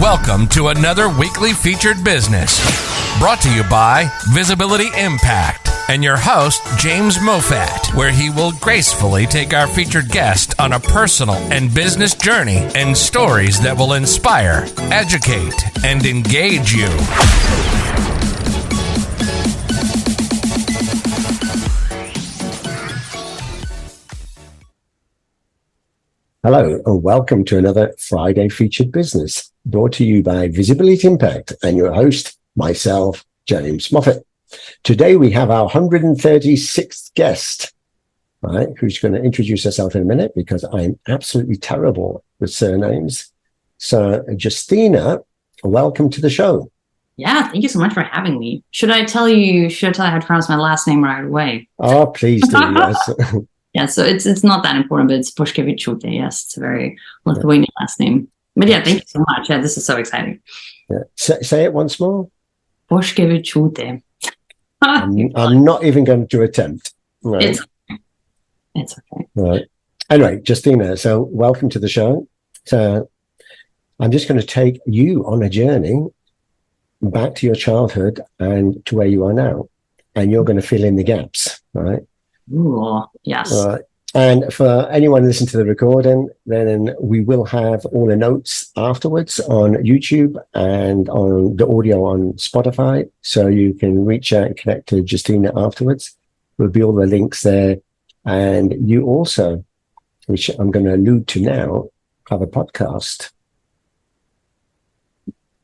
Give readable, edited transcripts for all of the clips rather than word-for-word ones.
Welcome to another weekly featured business brought to you by Visibility Impact and your host, James Moffat, where he will gracefully take our featured guest on a personal and business journey and stories that will inspire, educate, and engage you. Hello, and welcome to another Friday Featured Business, brought to you by Visibility Impact and your host, myself, James Moffat. Today we have our 136th guest, right, who's going to introduce herself in a minute because I'm absolutely terrible with surnames. So, Justina, welcome to the show. Yeah, thank you so much for having me. Should I tell you how to pronounce my last name right away? Oh, please do, yes. Yeah, so it's not that important, but it's Poskeviciute. Yes, it's a very Lithuanian last name. But yeah, thank you so much. Yeah, this is so exciting. Yeah. Say it once more. Poskeviciute. I'm not even going to attempt. Right. It's okay. Right. Anyway, Justina, so welcome to the show. So I'm just going to take you on a journey back to your childhood and to where you are now. And you're going to fill in the gaps, right? Ooh, yes. And for anyone listening to the recording, then we will have all the notes afterwards on YouTube and on the audio on Spotify. So you can reach out and connect to Justina afterwards. There'll be all the links there. And you also, which I'm going to allude to now, have a podcast.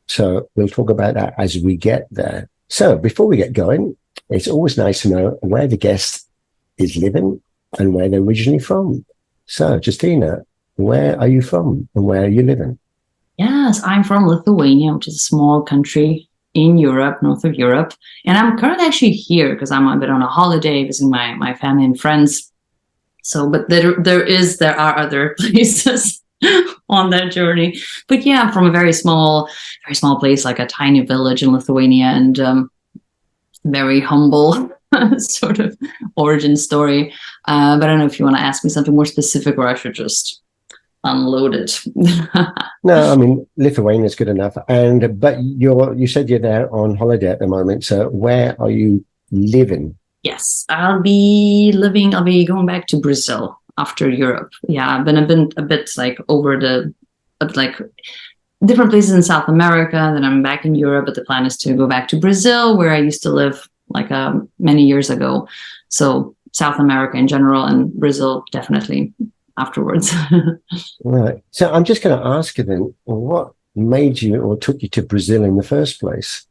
So we'll talk about that as we get there. So before we get going, it's always nice to know where the guest is living and where they're originally from. So, Justina, where are you from and where are you living? Yes, I'm from Lithuania, which is a small country in Europe, north of Europe. And I'm currently actually here because I'm a bit on a holiday visiting my family and friends. So, but there are other places on that journey. But yeah, I'm from a very small place, like a tiny village in Lithuania, and very humble sort of origin story. But I don't know if you want to ask me something more specific or I should just unload it. No, I mean, Lithuania is good enough. But you said you're there on holiday at the moment. So where are you living? Yes, I'll be going back to Brazil after Europe. Yeah, I've been a bit like like different places in South America. Then I'm back in Europe, but the plan is to go back to Brazil, where I used to live many years ago. So South America in general and Brazil definitely afterwards. Right. So I'm just going to ask you then, what made you or took you to Brazil in the first place?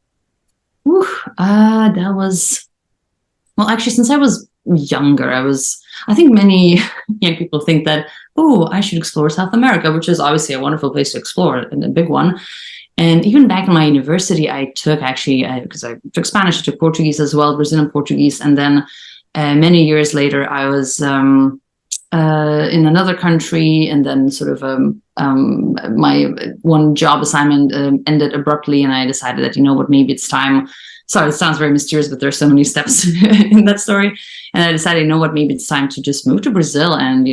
That was, well, actually, since I was younger, I think many young people think that, I should explore South America, which is obviously a wonderful place to explore and a big one. And even back in my university, I took because I took Spanish, I took Portuguese as well, Brazilian Portuguese. And then many years later, I was in another country. And then sort of my one job assignment ended abruptly. And I decided that, maybe it's time. Sorry, it sounds very mysterious, but there's so many steps in that story. And I decided, maybe it's time to just move to Brazil and,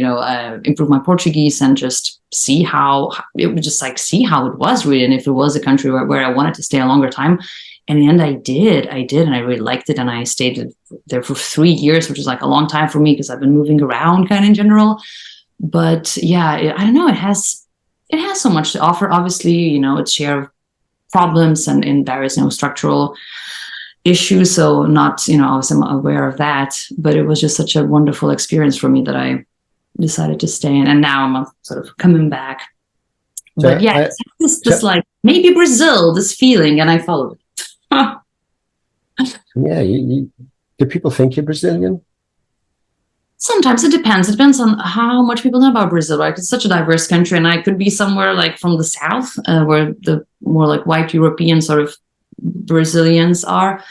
improve my Portuguese and just see how it was really. And if it was a country where I wanted to stay a longer time. And in the end, I did. And I really liked it. And I stayed there for 3 years, which is like a long time for me because I've been moving around kind of in general. But yeah, I don't know. It has so much to offer. Obviously, its share of problems and in various, structural issues. So not, obviously I'm aware of that, but it was just such a wonderful experience for me that I decided to stay in. And now I'm sort of coming back. So but yeah, it's like maybe Brazil, this feeling, and I followed it. Yeah. Do people think you're Brazilian? Sometimes it depends. It depends on how much people know about Brazil, right? It's such a diverse country, and I could be somewhere like from the south, where the more like white European sort of Brazilians are.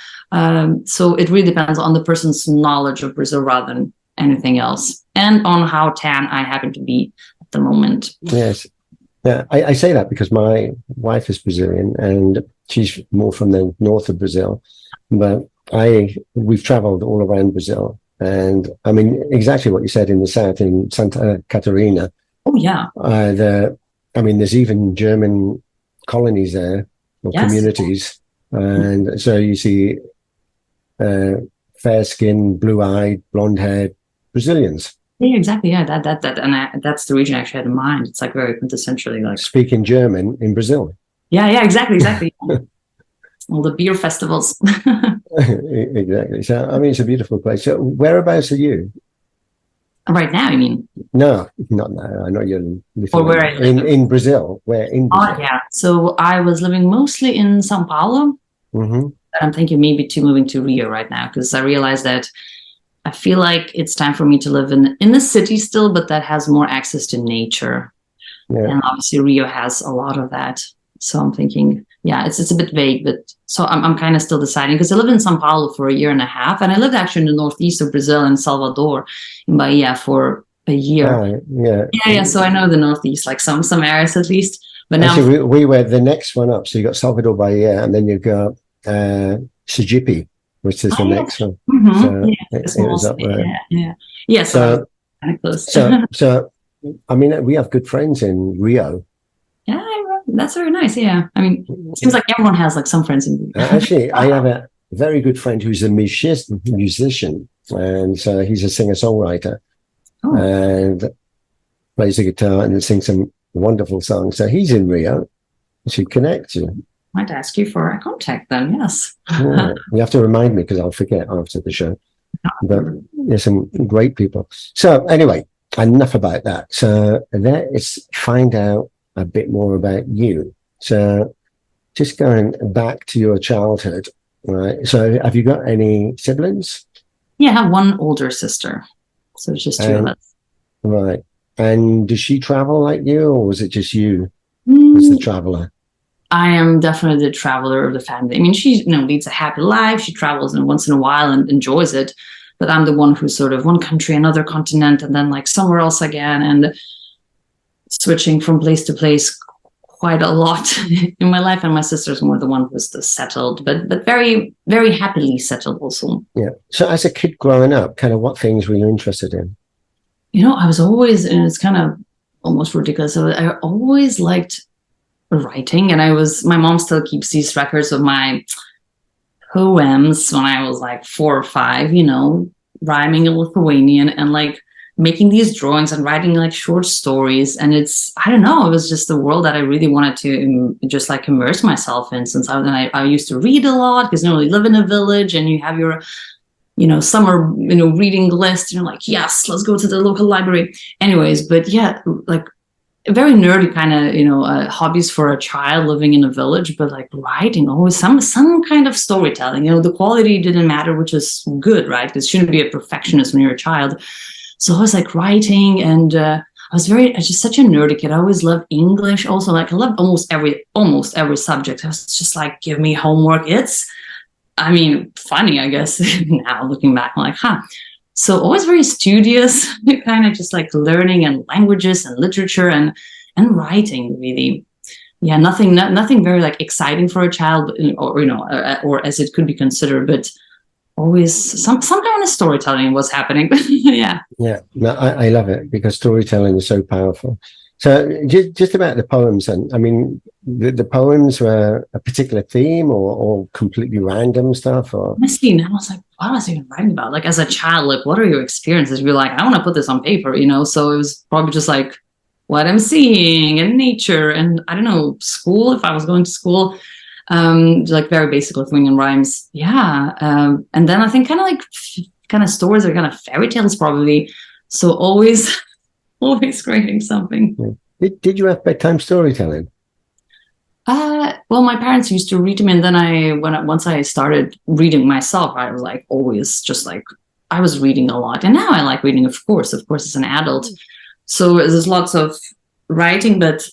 So it really depends on the person's knowledge of Brazil rather than anything else, and on how tan I happen to be at the moment. Yes. Yeah, I say that because my wife is Brazilian and she's more from the north of Brazil, but we've traveled all around Brazil. And I mean, exactly what you said in the south, in Santa Catarina. Oh, yeah. There's even German colonies there, or Yes. communities. And so you see fair-skinned, blue-eyed, blonde-haired Brazilians. Yeah, exactly. Yeah, that's the region I actually had in mind. It's like very quintessentially like speaking German in Brazil. Yeah, exactly. All the beer festivals. Exactly. So, I mean, it's a beautiful place. So, whereabouts are you? Right now, you mean? No, not now. I know you're in Or where I live. in Brazil. Where in Brazil? Oh, yeah. So I was living mostly in Sao Paulo. Mm-hmm. I'm thinking maybe moving to Rio right now, because I realized that I feel like it's time for me to live in the city still, but that has more access to nature. Yeah. And obviously Rio has a lot of that. So I'm thinking, yeah, it's a bit vague, but so I'm kind of still deciding, because I lived in Sao Paulo for 1.5 years, and I lived actually in the northeast of Brazil, in Salvador, in Bahia, for a year. Yeah. So I know the northeast, like some areas at least. But now actually, we were the next one up. So you got Salvador Bahia, and then you got 𝗙𝗘𝗏, which is the next one. Mm-hmm. So it was up there. Yeah. So kind of close. so I mean, we have good friends in Rio. Yeah, that's very nice. Yeah, I mean, it seems like everyone has like some friends in Rio. Actually, I have a very good friend who's a musician, and so he's a singer-songwriter, and plays the guitar and sings some wonderful songs. So he's in Rio. I should connect you. Might ask you for a contact then. Yes. Yeah, you have to remind me, because I'll forget after the show. But there's some great people. So anyway, enough about that. So let's find out a bit more about you. So just going back to your childhood, right? So have you got any siblings? Yeah, I have one older sister. So it's just two of us. Right. And does she travel like you, or was it just you as the traveler? I am definitely the traveler of the family. I mean, she leads a happy life. She travels once in a while and enjoys it. But I'm the one who's sort of one country, another continent, and then like somewhere else again, and switching from place to place quite a lot in my life. And my sister's more the one who's settled, but very, very happily settled also. Yeah. So as a kid growing up, kind of what things were you interested in? I was always, and it's kind of almost ridiculous, I always liked writing, and my mom still keeps these records of my poems when I was like 4 or 5, rhyming in Lithuanian and like making these drawings and writing like short stories. And I don't know, it was just the world that I really wanted to just like immerse myself in, since I used to read a lot, because we live in a village and you have your summer reading list, and you're like, yes, let's go to the local library. Anyways, but yeah, like very nerdy kind of hobbies for a child living in a village, but like writing, always some kind of storytelling. The quality didn't matter, which is good, right? Because you shouldn't be a perfectionist when you're a child. So I was like writing, and I was just such a nerdy kid. I always loved English also. Like I loved almost every subject. I was just like, give me homework. Funny, I guess, now looking back, I'm like, So always very studious, kind of just like learning and languages and literature and writing, really. Yeah, nothing very like exciting for a child, or as it could be considered, but always some kind of storytelling was happening. Yeah. Yeah, no, I love it, because storytelling is so powerful. So just about the poems, and I mean, the poems were a particular theme or completely random stuff? Or honestly, now I was like, what was I even writing about? Like as a child, like what are your experiences? You're like, I want to put this on paper, So it was probably just like what I'm seeing in nature, and I don't know, school, if I was going to school, like very basic Lithuanian rhymes. Yeah. And then I think kind of stories or kind of fairy tales probably. So always creating something. Did you have bedtime storytelling? Well, my parents used to read to me, and then once I started reading myself, I was like always just like I was reading a lot, and now I like reading, of course, as an adult. So there's lots of writing, but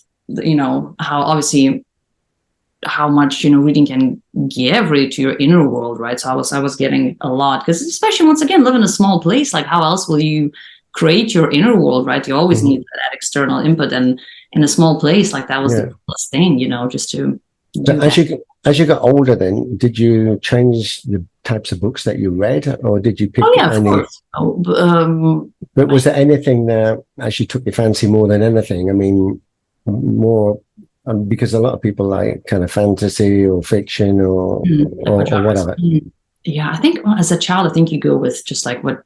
how much reading can give really to your inner world, right? So I was getting a lot, because especially once again, live in a small place, like how else will you create your inner world, right? You always need that external input, and in a small place, like that was the coolest thing, just to do as you got older, then did you change the types of books that you read, or did you pick any? Of course. But was there anything that actually took your fancy more than anything? I mean, more because a lot of people like kind of fantasy or fiction or whatever. Yeah, I think as a child, I think you go with just like what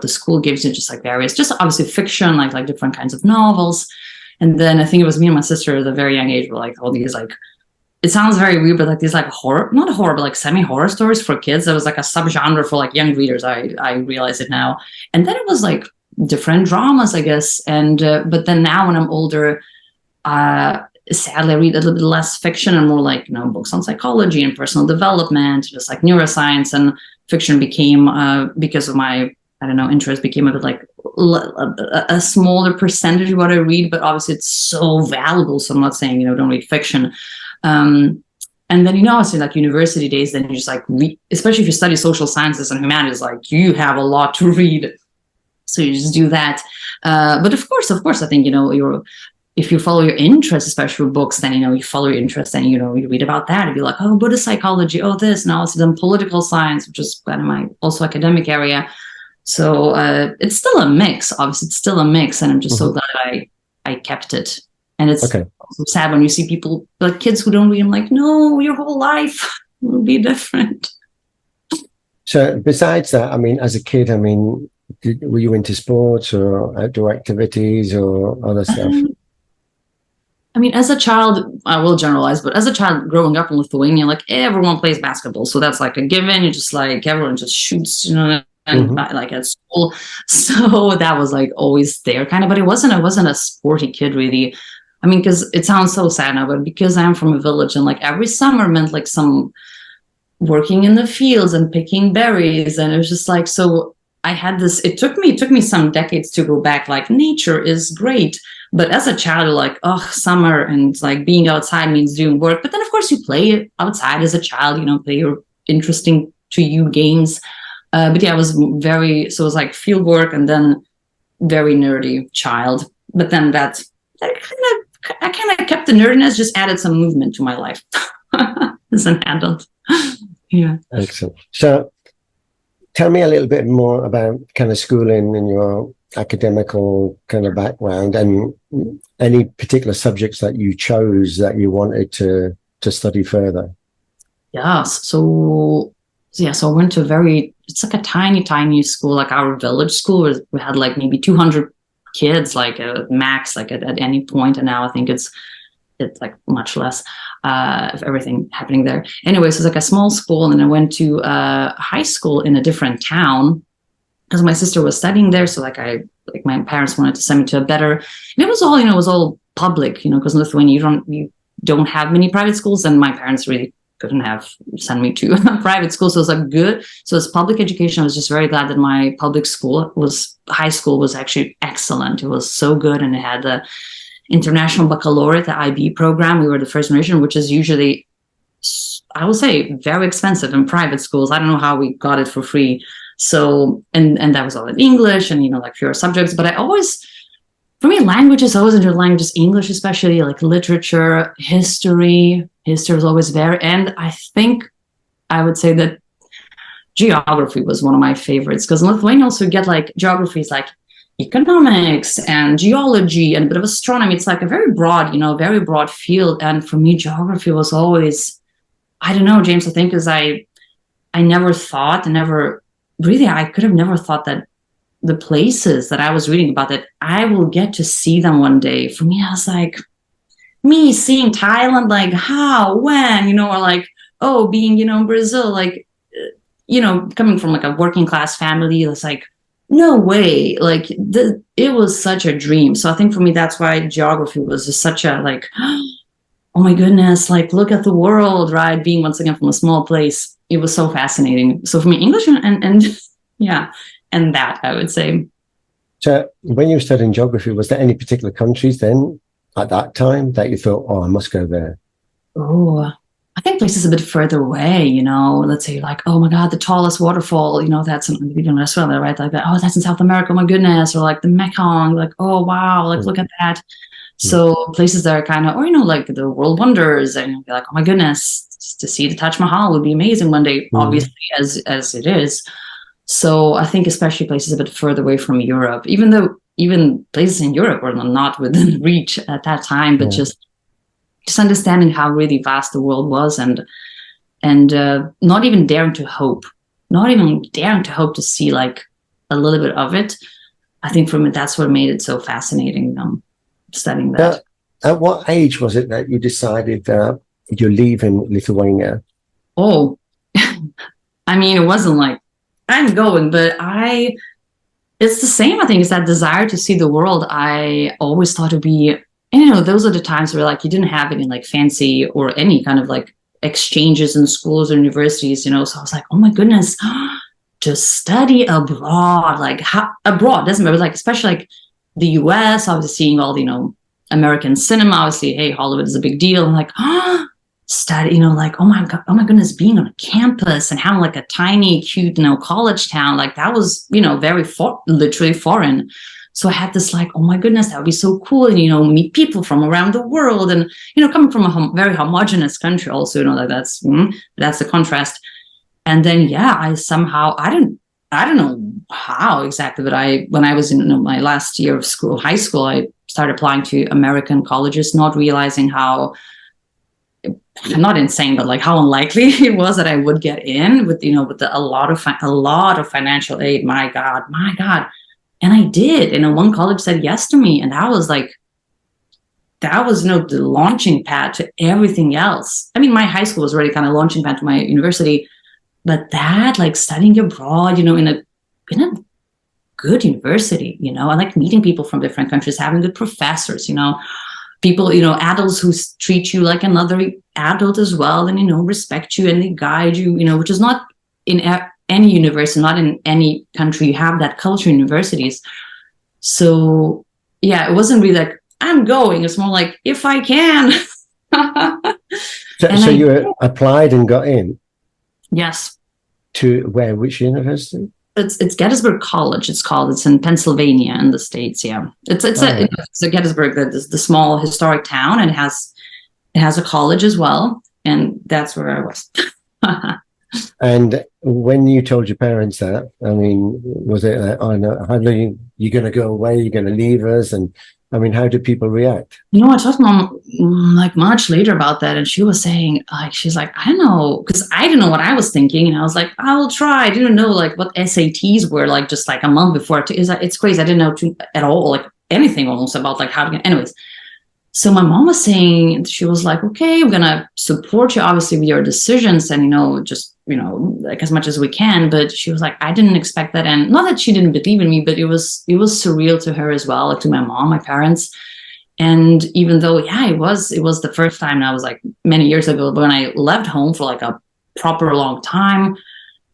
the school gives you, just like various, just obviously fiction, like different kinds of novels. And then I think it was me and my sister at a very young age were like all these like, it sounds very weird, but like these like horror, not horror, but like semi-horror stories for kids. That was like a subgenre for like young readers. I realize it now. And then it was like different dramas, I guess. And but then now when I'm older, sadly I read a little bit less fiction and more like, books on psychology and personal development, just like neuroscience. And fiction became, because of my, interest, became a bit like a smaller percentage of what I read, but obviously it's so valuable. So I'm not saying, don't read fiction. And then, obviously like university days, then you just like read, especially if you study social sciences and humanities, like you have a lot to read. So you just do that. But of course, I think, if you follow your interest, especially with books, then, you follow your interest and, you read about that. If you're like, oh, Buddhist psychology, oh, this, and also then political science, which is kind of my also academic area. So it's still a mix. Obviously, it's still a mix. And I'm just so glad I kept it. And it's also sad when you see people, like kids who don't read. I'm like, no, your whole life will be different. So besides that, as a kid, were you into sports or outdoor activities or other stuff? As a child, I will generalize, but as a child growing up in Lithuania, like everyone plays basketball. So that's like a given. You just like, everyone just shoots, and like at school. So that was like always there kind of, but I wasn't a sporty kid really. Because it sounds so sad now, but because I'm from a village and like every summer meant like some working in the fields and picking berries. And it was just like, so I had this, it took me some decades to go back, like nature is great. But as a child, like, summer and like being outside means doing work. But then of course you play outside as a child, play your interesting to you games. But yeah, it was it was like field work and then very nerdy child. But then I kind of kept the nerdiness, just added some movement to my life as an adult. Yeah. Excellent. So tell me a little bit more about kind of schooling and your academical kind of background and any particular subjects that you chose that you wanted to study further. Yeah. So I went to it's like a tiny school, like our village school. We had like maybe 200 kids, like max, like at any point. And now I think it's like much less of everything happening there. Anyway, so it's like a small school. And then I went to high school in a different town because my sister was studying there. So my parents wanted to send me to a better, and it was all public, because in Lithuania, you don't have many private schools. And my parents really couldn't have sent me to a private school. So it was like good. So it's public education. I was just very glad that my high school was actually excellent. It was so good. And it had the International Baccalaureate, the IB program. We were the first generation, which is usually, I would say, very expensive in private schools. I don't know how we got it for free. So, and that was all in English and, like fewer subjects. But for me, languages, I always enjoyed languages, English, especially like literature, history. History was always there. And I think I would say that geography was one of my favorites, because in Lithuania also you get like geography is like economics and geology and a bit of astronomy. It's like a very broad field. And for me, geography was always, I don't know, James, I think because I could have never thought that the places that I was reading about, that I will get to see them one day. For me, I was like, me seeing Thailand, like how, when, or like, being, in Brazil, like, coming from like a working class family, it's like, no way, like it was such a dream. So I think for me, that's why geography was just such a like, oh my goodness, like look at the world, right? Being once again from a small place, it was so fascinating. So for me, English and yeah, and that I would say. So when you were studying geography, was there any particular countries then at that time that you thought, I must go there? Oh, I think places a bit further away, let's say like, oh my God, the tallest waterfall, that's in Australia, right? Like that, that's in South America, oh my goodness, or like the Mekong, like, oh wow, like look at that. So places that are kind of, or like the world wonders, and you'll be like, oh my goodness, to see the Taj Mahal would be amazing one day, obviously, as it is. So I think especially places a bit further away from Europe, even though even places in Europe were not within reach at that time, but just just understanding how really vast the world was, and not even daring to hope to see like a little bit of it. I think for me, that's what made it so fascinating, studying that. At what age was it that you decided that you're leaving Lithuania? Oh, I mean, it wasn't like I'm going, but it's the same. I think it's that desire to see the world. I always thought it'd be, and, those are the times where like you didn't have any like fancy or any kind of like exchanges in schools or universities, so I was like, oh my goodness, to study abroad, like abroad doesn't matter, like especially like the US. I was seeing all the American cinema, obviously, hey, Hollywood is a big deal. I'm like, study, like, oh my goodness, being on a campus and having like a tiny, cute, college town, like that was, very literally foreign. So I had this like, oh my goodness, that would be so cool. And, meet people from around the world and, coming from a very homogenous country also, like that's the contrast. And then, I somehow, I don't know how exactly, but when I was in my last year of high school, I started applying to American colleges, not realizing how, not insane, but like how unlikely it was that I would get in with, with a lot of financial aid. My God. And I did. And one college said yes to me. And that was the launching pad to everything else. I mean, my high school was already kind of launching pad to my university, but that like studying abroad, in a good university, I like meeting people from different countries, having good professors, people, adults who treat you like another adult as well, and, respect you and they guide you, which is not in any university, not in any country you have that culture in universities. So it wasn't really like I'm going, it's more like if I can. So you applied and got in? Yes. To where? Which university? It's Gettysburg College. It's in Pennsylvania in the States. Yeah, it's a Gettysburg, that is the small historic town, and it has a college as well, and that's where I was. And when you told your parents that, I mean, was it like, oh no, how are you going to go away? You're going to leave us? And I mean, how did people react? I talked to Mom like much later about that, and she was saying, like, she's like, I don't know, because I didn't know what I was thinking, and I was like, I will try. I didn't know like what SATs were like, just like a month before. It's crazy. I didn't know at all, like anything almost about like how to get. Anyways, so my mom was saying, she was like, okay, I'm gonna support you obviously with your decisions, and just like as much as we can. But she was like, I didn't expect that, and not that she didn't believe in me, but it was surreal to her as well, like to my mom, my parents. And even though it was the first time, I was like many years ago, but when I left home for like a proper long time,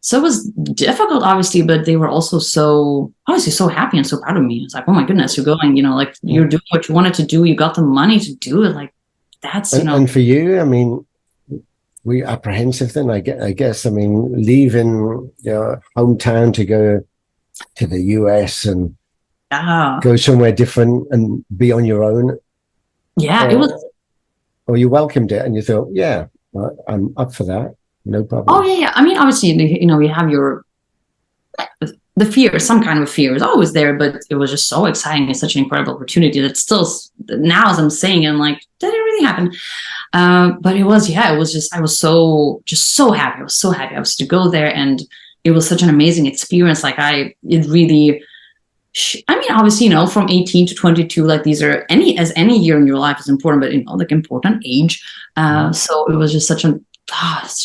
so it was difficult obviously, but they were also so happy and so proud of me. It's like, oh my goodness, you're going, like you're doing what you wanted to do, you got the money to do it, like that's and for you, I mean, were you apprehensive then? I guess, I mean, leaving your hometown to go to the US and go somewhere different and be on your own. Yeah, it was. Or you welcomed it and you thought, yeah, I'm up for that. No problem. Oh yeah. I mean, obviously, you have the fear, some kind of fear is always there, but it was just so exciting. It's such an incredible opportunity that still now, as I'm saying, I'm like, did it really happen? But it was just, I was so happy. I was so happy. I was to go there, and it was such an amazing experience. Like I mean, obviously, from 18 to 22, like these are any year in your life is important, but like important age. So it was just such an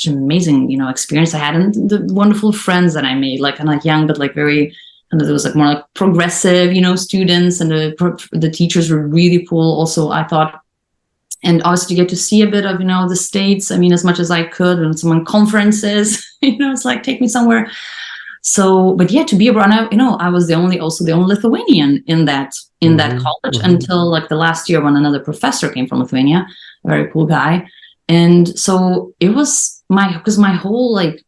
amazing, experience I had, and the wonderful friends that I made, like kind of like young, but like very, and there was like more like progressive, students, and the teachers were really cool also, I thought. And also to get to see a bit of, the States, I mean, as much as I could, and some conferences, it's like, take me somewhere. So, but to be abroad, I was the only Lithuanian in that college until like the last year when another professor came from Lithuania, a very cool guy. And so it was because my whole, like,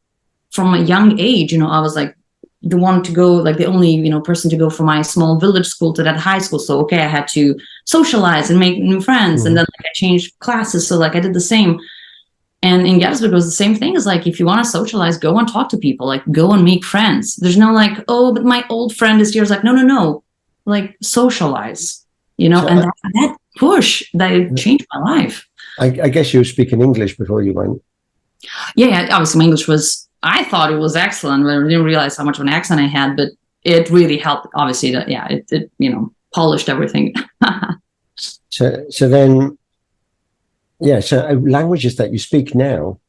from a young age, I was like the one to go, like the only, person to go from my small village school to that high school. So, okay, I had to socialize and make new friends. And then like, I changed classes. So like I did the same. And in Gettysburg, it was the same thing. It's like, if you want to socialize, go and talk to people, like go and make friends. There's no like, oh, but my old friend is here. It's like, no, like socialize, and that push, that changed my life. I guess you were speaking English before you went. Yeah, obviously my English was, I thought it was excellent, but I didn't realize how much of an accent I had, but it really helped, obviously, that, yeah, it polished everything. So then, yeah, so languages that you speak now.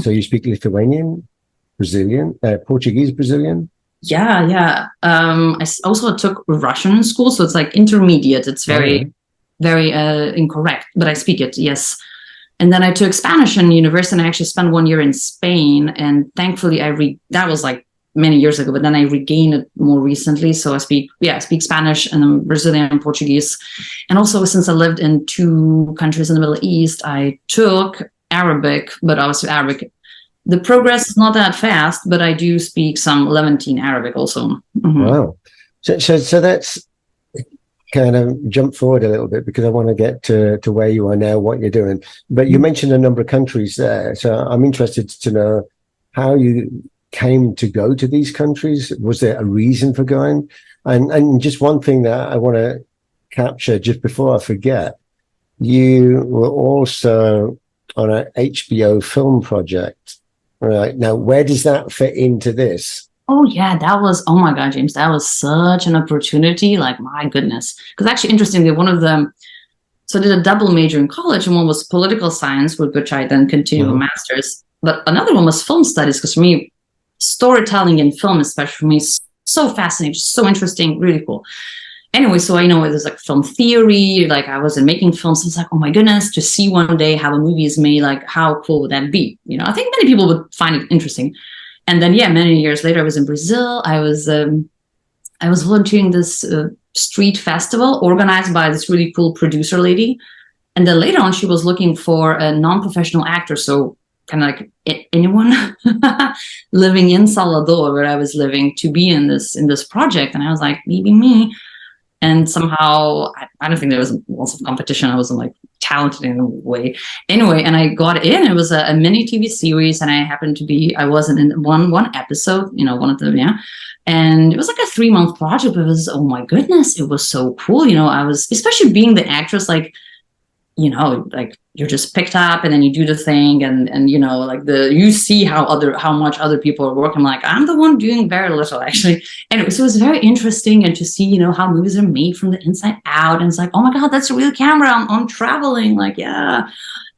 So you speak Lithuanian, Brazilian, Portuguese, Brazilian? Yeah. I also took Russian in school, so it's like intermediate. It's very incorrect, but I speak it, yes. And then I took Spanish in university, and I actually spent 1 year in Spain. And thankfully, that was like many years ago, but then I regained it more recently. So I speak Spanish and then Brazilian and Portuguese. And also, since I lived in 2 countries in the Middle East, I took Arabic, but obviously Arabic, the progress is not that fast, but I do speak some Levantine Arabic also. Wow. So that's kind of jump forward a little bit, because I want to get to where you are now, what you're doing. But you mentioned a number of countries there. So I'm interested to know how you came to go to these countries. Was there a reason for going? And just one thing that I want to capture just before I forget, you were also on an HBO film project, right? Now, where does that fit into this? Oh yeah, oh my God, James, that was such an opportunity. Like, my goodness. Because actually, interestingly, one of them, so I did a double major in college, and one was political science, with which I then continued a master's. But another one was film studies, because for me, storytelling in film, especially for me, is so fascinating, so interesting, really cool. Anyway, so I know there's like film theory, like I was in making films. So it's like, oh my goodness, to see one day how a movie is made, like how cool would that be? I think many people would find it interesting. And then, many years later, I was in Brazil. I was volunteering this street festival organized by this really cool producer lady. And then later on, she was looking for a non-professional actor. So kind of like anyone living in Salvador, where I was living, to be in this project. And I was like, maybe me. And somehow, I don't think there was lots of competition. I wasn't like talented in a way. Anyway, and I got in. It was a mini TV series, and I wasn't in one episode, one of them, And it was like a 3-month project. But it was, oh my goodness, it was so cool. I was, especially being the actress, like, like you're just picked up and then you do the thing, and like you see how much other people are working. Like, I'm the one doing very little, actually. Anyway, so it was very interesting, and to see, how movies are made from the inside out. And it's like, oh my God, that's a real camera. I'm traveling. Like, yeah.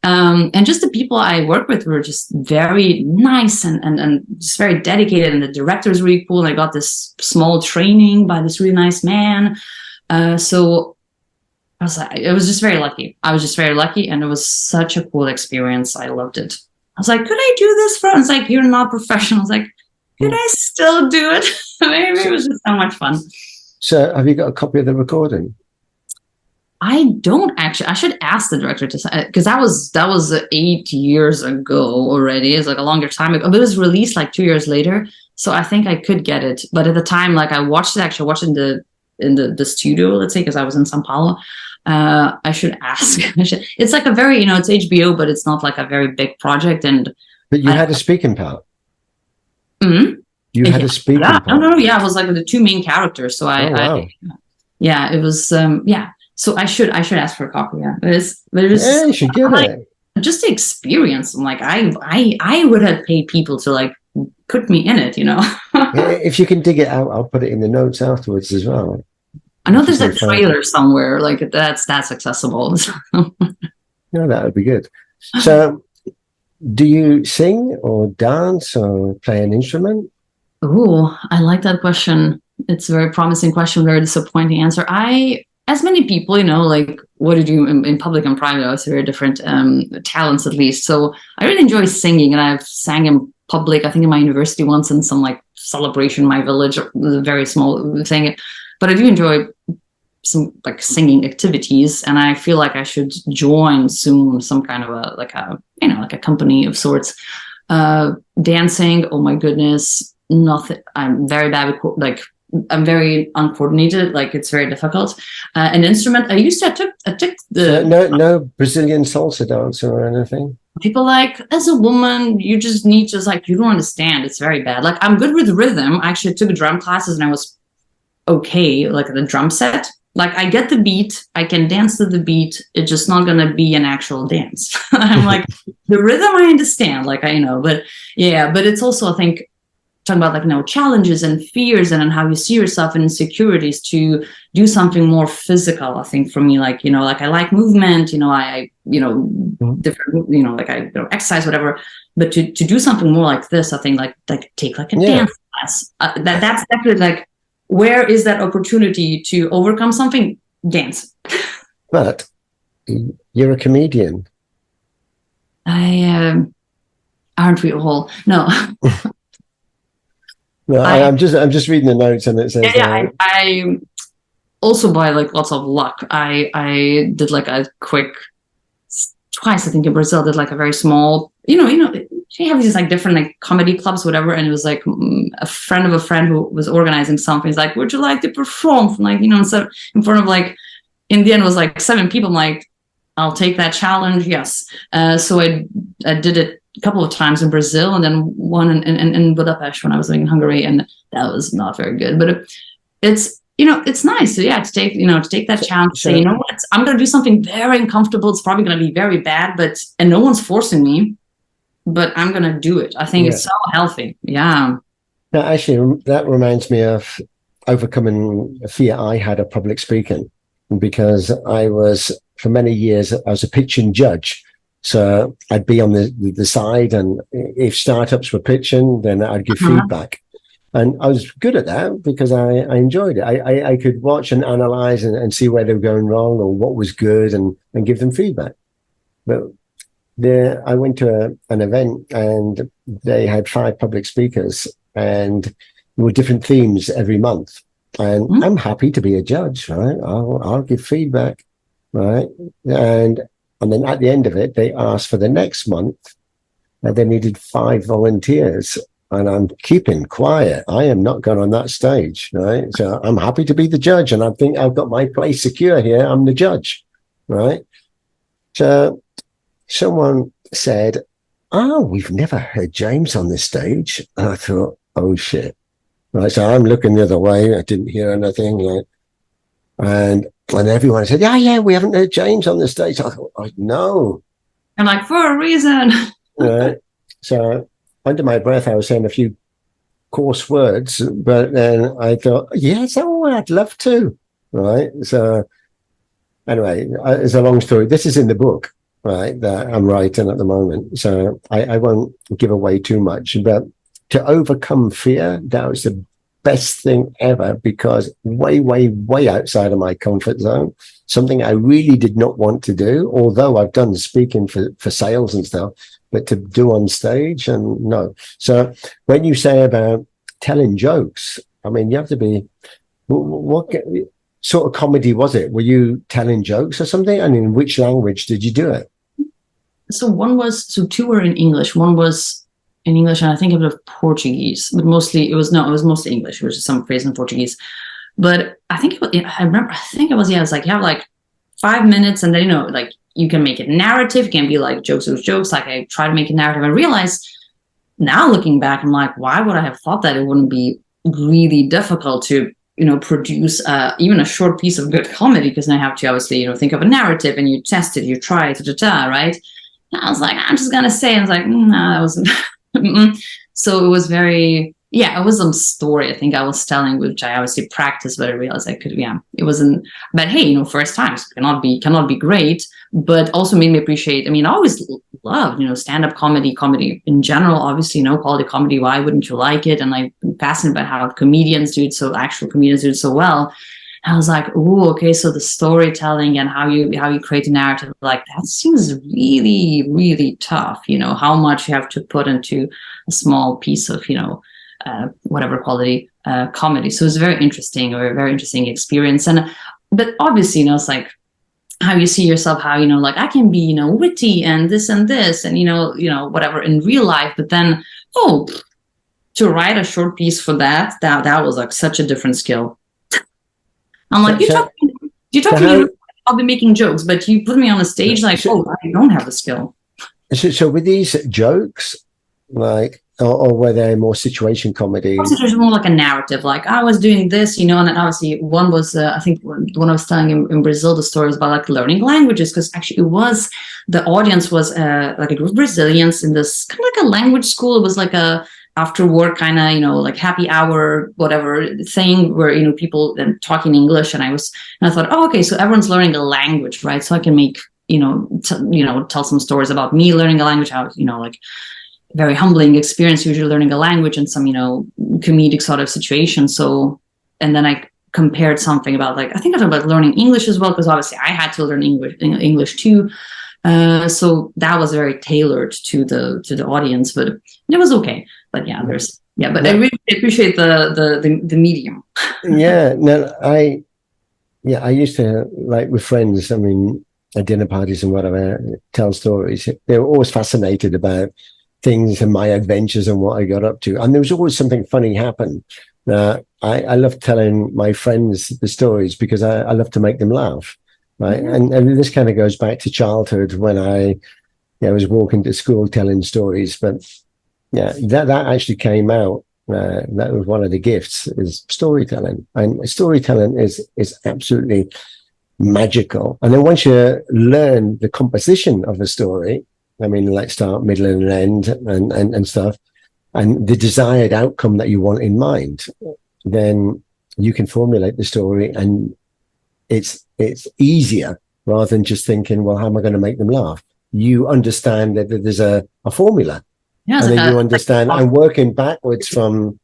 And just the people I work with were just very nice and just very dedicated. And the director is really cool. And I got this small training by this really nice man. So I was like, it was just very lucky. I was just very lucky, and it was such a cool experience. I loved it. I was like, could I do this for? It's like, you're not professional. I was like, could I still do it? Maybe it was just so much fun. So, have you got a copy of the recording? I don't actually. I should ask the director to, because that was 8 years ago already. It's like a longer time ago. But it was released like 2 years later, so I think I could get it. But at the time, like I watched it in the studio, let's say, because I was in São Paulo. I should ask. It's like a very, it's HBO, but it's not like a very big project. But you had a speaking part. You had a speaking part. No. Yeah, it was like the 2 main characters. So wow. It was. So I should ask for a copy. Yeah, you should get it. Just the experience. I'm like, I would have paid people to like put me in it. If you can dig it out, I'll put it in the notes afterwards as well. I know there's a trailer somewhere, like that's accessible. No, that would be good. So, do you sing or dance or play an instrument? Oh, I like that question. It's a very promising question, very disappointing answer. As many people, like what to do in public and private, I was very different talents, at least. So I really enjoy singing, and I've sang in public, I think in my university once, in some like celebration in my village, a very small thing. But I do enjoy some like singing activities, and I feel like I should join soon some kind of a company of sorts. Dancing, oh my goodness, nothing. I'm very bad with I'm very uncoordinated. Like, it's very difficult. An instrument. I took the no Brazilian salsa dance or anything. People like, as a woman, you just need to you don't understand. It's very bad. Like, I'm good with rhythm. I actually took drum classes, and I was okay, like the drum set. Like, I get the beat, I can dance to the beat, it's just not gonna be an actual dance. I'm like, the rhythm I understand, like, I know, but yeah, but it's also, I think, talking about, like, you know, challenges and fears and how you see yourself and insecurities, to do something more physical. I think for me, like, you know, like, I like movement, you know, I you know, different, you know, like, I, you know, exercise, whatever, but to do something more like this, I think, like take like a dance class. That's definitely, like, where is that opportunity to overcome something? Dance. But you're a comedian. Aren't we all? No. No, I'm just reading the notes, and it says I also, by, like, lots of luck, I did, like, a quick, twice, I think, in Brazil, did, like, a very small, you know, you have these, like, different, like, comedy clubs, whatever, and it was, like, a friend of a friend who was organizing something. He's like, would you like to perform? Like, you know, so in front of, like, in the end, it was like 7 people. I'm like, I'll take that challenge, yes. So I did it a couple of times in Brazil, and then one in Budapest when I was living in Hungary, and that was not very good. But it's, you know, it's nice, to take that challenge. Say, you know what, I'm going to do something very uncomfortable. It's probably going to be very bad, and no one's forcing me, but I'm going to do it. I think it's so healthy. Yeah. Now, actually, that reminds me of overcoming a fear I had of public speaking, because I was, for many years, I was a pitching judge. So I'd be on the side, and if startups were pitching, then I'd give feedback. And I was good at that because I enjoyed it. I could watch and analyze and see where they were going wrong or what was good, and give them feedback. But I went to an event, and they had 5 public speakers, and there were different themes every month. And I'm happy to be a judge, right? I'll give feedback, right? And then at the end of it, they asked for the next month, and they needed 5 volunteers. And I'm keeping quiet. I am not going on that stage, right? So I'm happy to be the judge, and I think I've got my place secure here. I'm the judge, right? So someone said, "Oh, we've never heard James on this stage." And I thought, "Oh shit!" Right? So I'm looking the other way. I didn't hear anything, right? And everyone said, "Yeah, we haven't heard James on the stage." I thought, "Oh no!" I'm like, for a reason, right? So under my breath, I was saying a few coarse words, but then I thought, yes, I'd love to, right? So anyway, it's a long story. This is in the book, right, that I'm writing at the moment. So I won't give away too much, but to overcome fear, that was the best thing ever, because way, way, way outside of my comfort zone, something I really did not want to do, although I've done speaking for sales and stuff, but to do on stage, and no. So when you say about telling jokes, I mean, you have to be, what sort of comedy was it? Were you telling jokes or something? And in which language did you do it? So 2 were in English. One was in English, and I think it was Portuguese, but mostly it was mostly English. It was just some phrase in Portuguese. But I think it was like, you have like 5 minutes, and then, you know, like, you can make it narrative. It can be like jokes. Like, I try to make a narrative. I realized now, looking back, I'm like, why would I have thought that it wouldn't be really difficult to, you know, produce even a short piece of good comedy? Because I have to obviously, you know, think of a narrative, and you test it, you try it, right? And I was like, I'm just gonna say. I was like, no, that wasn't. So it was very, it was some story I think I was telling, which I obviously practiced, but I realized I could, it wasn't. But hey, you know, first times cannot be great, but also made me appreciate. I mean, I always loved, you know, stand-up comedy in general. Obviously, you know, quality comedy. Why wouldn't you like it? And I'm fascinated by how actual comedians do it so well. And I was like, oh, okay, so the storytelling and how you create a narrative, like, that seems really, really tough. You know, how much you have to put into a small piece of, you know, whatever quality comedy. So it's very interesting, or a very interesting experience. But obviously, you know, it's like how you see yourself, how, you know, like, I can be, you know, witty and this, and, you know, whatever in real life, but then, to write a short piece for that was like such a different skill. I'm like, you talk to me, I'll be making jokes, but you put me on a stage, like, I don't have the skill. So with these jokes, like, or were they more situation comedy? There's more like a narrative, like I was doing this, and then obviously one was, I think when I was telling in Brazil, the story was about like learning languages, because actually the audience was like a group of Brazilians in this kind of like a language school. It was like a after work kind of, like happy hour, whatever thing where, people talking English. And I thought, oh, okay, so everyone's learning a language, right? So I can make, tell some stories about me learning a language, how, like very humbling experience, usually learning a language and some, comedic sort of situation. So, and then I compared something about I think I talked about learning English as well, because obviously I had to learn English too. So that was very tailored to the audience, but it was okay. But yeah, but I really appreciate the medium. I used to, like with friends, at dinner parties and whatever, tell stories. They were always fascinated about things and my adventures and what I got up to. And there was always something funny happen. I love telling my friends the stories because I love to make them laugh. Right. Mm-hmm. And this kind of goes back to childhood when I was walking to school telling stories. But yeah, that actually came out. That was one of the gifts, is storytelling. And storytelling is absolutely magical. And then once you learn the composition of a story, like start, middle, and end and stuff, and the desired outcome that you want in mind, then you can formulate the story, and it's easier rather than just thinking, well, how am I going to make them laugh? You understand that there's a formula. Yeah, and then you understand, and working backwards from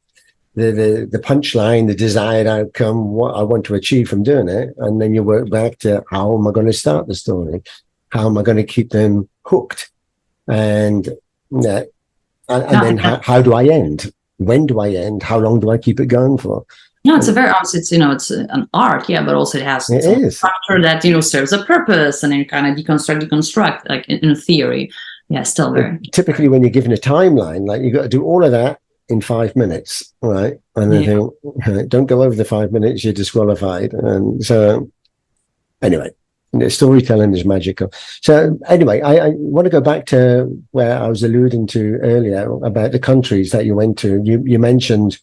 the punchline, the desired outcome, what I want to achieve from doing it, and then you work back to how am I going to start the story? How am I going to keep them hooked? And then how do I end? When do I end? How long do I keep it going for? No, it's it's an art, yeah, but also it has a structure that, serves a purpose, and then kind of deconstruct, like in theory. Yeah, still very. Typically, when you're given a timeline, like you got to do all of that in 5 minutes, right? And then think, don't go over the 5 minutes, you're disqualified. And so, anyway, storytelling is magical. So, anyway, I want to go back to where I was alluding to earlier about the countries that you went to. You mentioned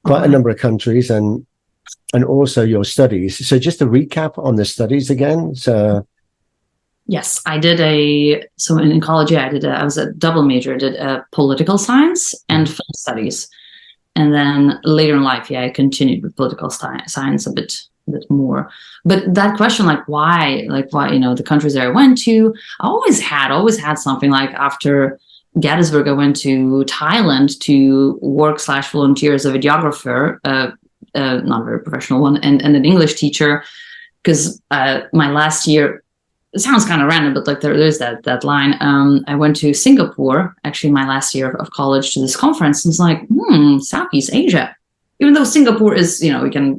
quite a number of countries and also your studies. So, just to recap on the studies again. So. Yes, I did in college, I was a double major. I did political science and film studies. And then later in life, I continued with political science a bit more. But that question, why, the countries that I went to, I always had something. Like after Gettysburg, I went to Thailand to work / volunteer as a videographer, not a very professional one, and an English teacher, because my last year, it sounds kind of random, but there's that line. I went to Singapore, actually my last year of college, to this conference, and it's like, Southeast Asia. Even though Singapore is, it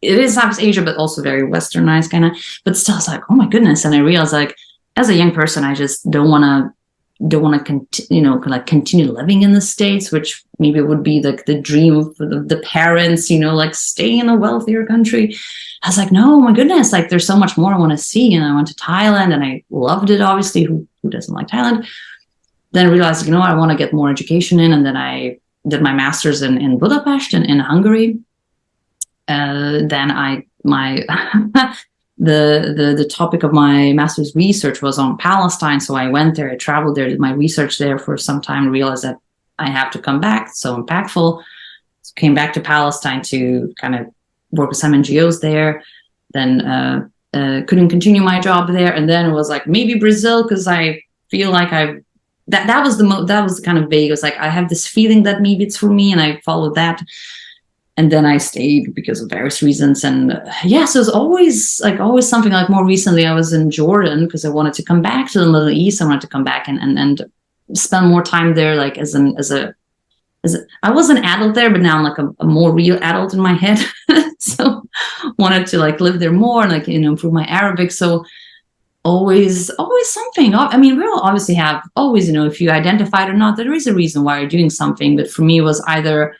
is Southeast Asia, but also very westernized kind of, but still it's like, oh my goodness. And I realized as a young person, I just don't want to continue living in the States, which maybe would be the dream for the parents, staying in a wealthier country. I was like, no, my goodness, there's so much more I want to see. And I went to Thailand and I loved it, obviously. Who doesn't like Thailand? Then I realized, I want to get more education in. And then I did my master's in Budapest in Hungary. Then the topic of my master's research was on Palestine. So I went there, I traveled there, did my research there for some time, realized that I have to come back. So impactful. So came back to Palestine to kind of work with some NGOs there. Then couldn't continue my job there. And then it was like, maybe Brazil, because I feel like that was kind of vague. It was like, I have this feeling that maybe it's for me, and I followed that. And then I stayed because of various reasons. And so it's always something. Like more recently, I was in Jordan because I wanted to come back to the Middle East. I wanted to come back and spend more time there, like I was an adult there, but now I'm like a more real adult in my head. So wanted to live there more and improve my Arabic. So always something. I mean, we'll obviously have always, if you identify it or not, there is a reason why you're doing something. But for me, it was either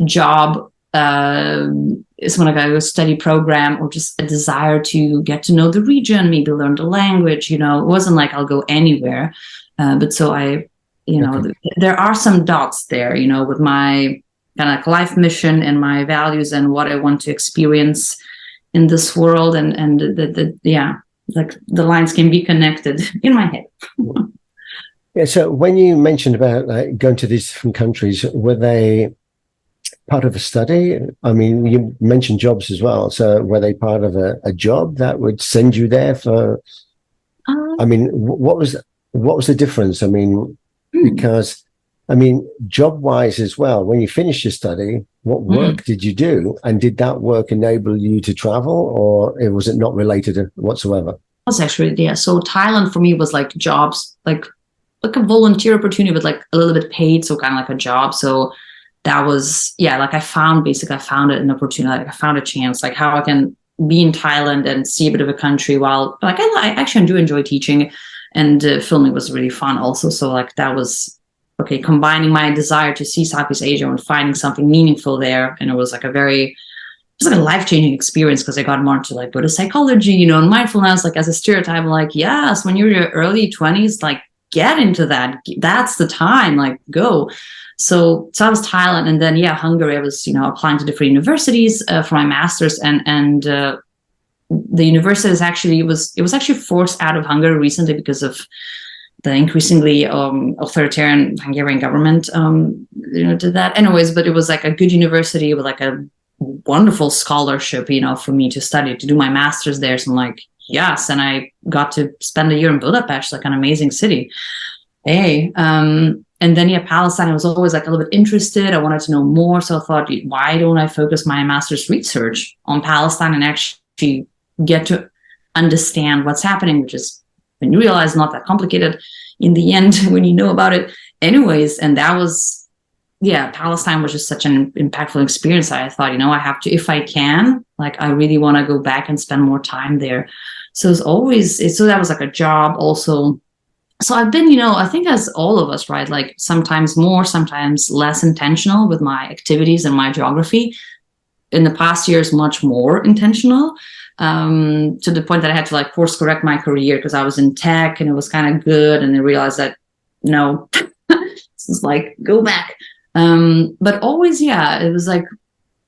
job, it's when I got a study program, or just a desire to get to know the region, maybe learn the language. It wasn't like I'll go anywhere. But so I there are some dots there, with my kind of life mission and my values and what I want to experience in this world, and the lines can be connected in my head. Yeah. So when you mentioned about going to these different countries, were they part of a study? I mean, you mentioned jobs as well. So were they part of a job that would send you there for? I mean, what was the difference? I mean, because job-wise as well, when you finished your study, what work did you do? And did that work enable you to travel, or was it not related whatsoever? It was actually, yeah. So Thailand for me was like jobs, like a volunteer opportunity, but like a little bit paid. So kind of like a job. So that was, I found an opportunity, like I found a chance, like how I can be in Thailand and see a bit of a country while, like, I actually do enjoy teaching, and filming was really fun also. So like that was, okay, combining my desire to see Southeast Asia and finding something meaningful there. And it was like a life-changing experience, because I got more into like Buddhist psychology, and mindfulness, like as a stereotype, like, yes, when you're in your early 20s, like get into that. That's the time, like go. So that was Thailand. And then, Hungary, I was, applying to different universities for my master's, and the university it was actually forced out of Hungary recently because of the increasingly authoritarian Hungarian government, did that. Anyways, but it was like a good university with like a wonderful scholarship, for me to study, to do my master's there. So I'm like, yes. And I got to spend a year in Budapest, like an amazing city. Hey. And then, Palestine, I was always like a little bit interested. I wanted to know more. So I thought, why don't I focus my master's research on Palestine and actually get to understand what's happening, which is, when you realize, not that complicated in the end when you know about it. Anyways, and that was, Palestine was just such an impactful experience. I thought, I have to, if I can, like, I really want to go back and spend more time there. So so that was like a job also. So I've been, I think as all of us, right, like sometimes more, sometimes less intentional with my activities and my geography. In the past years, much more intentional, to the point that I had to like course correct my career, because I was in tech and it was kind of good. And I realized that, no, this is like, go back. But always, it was like,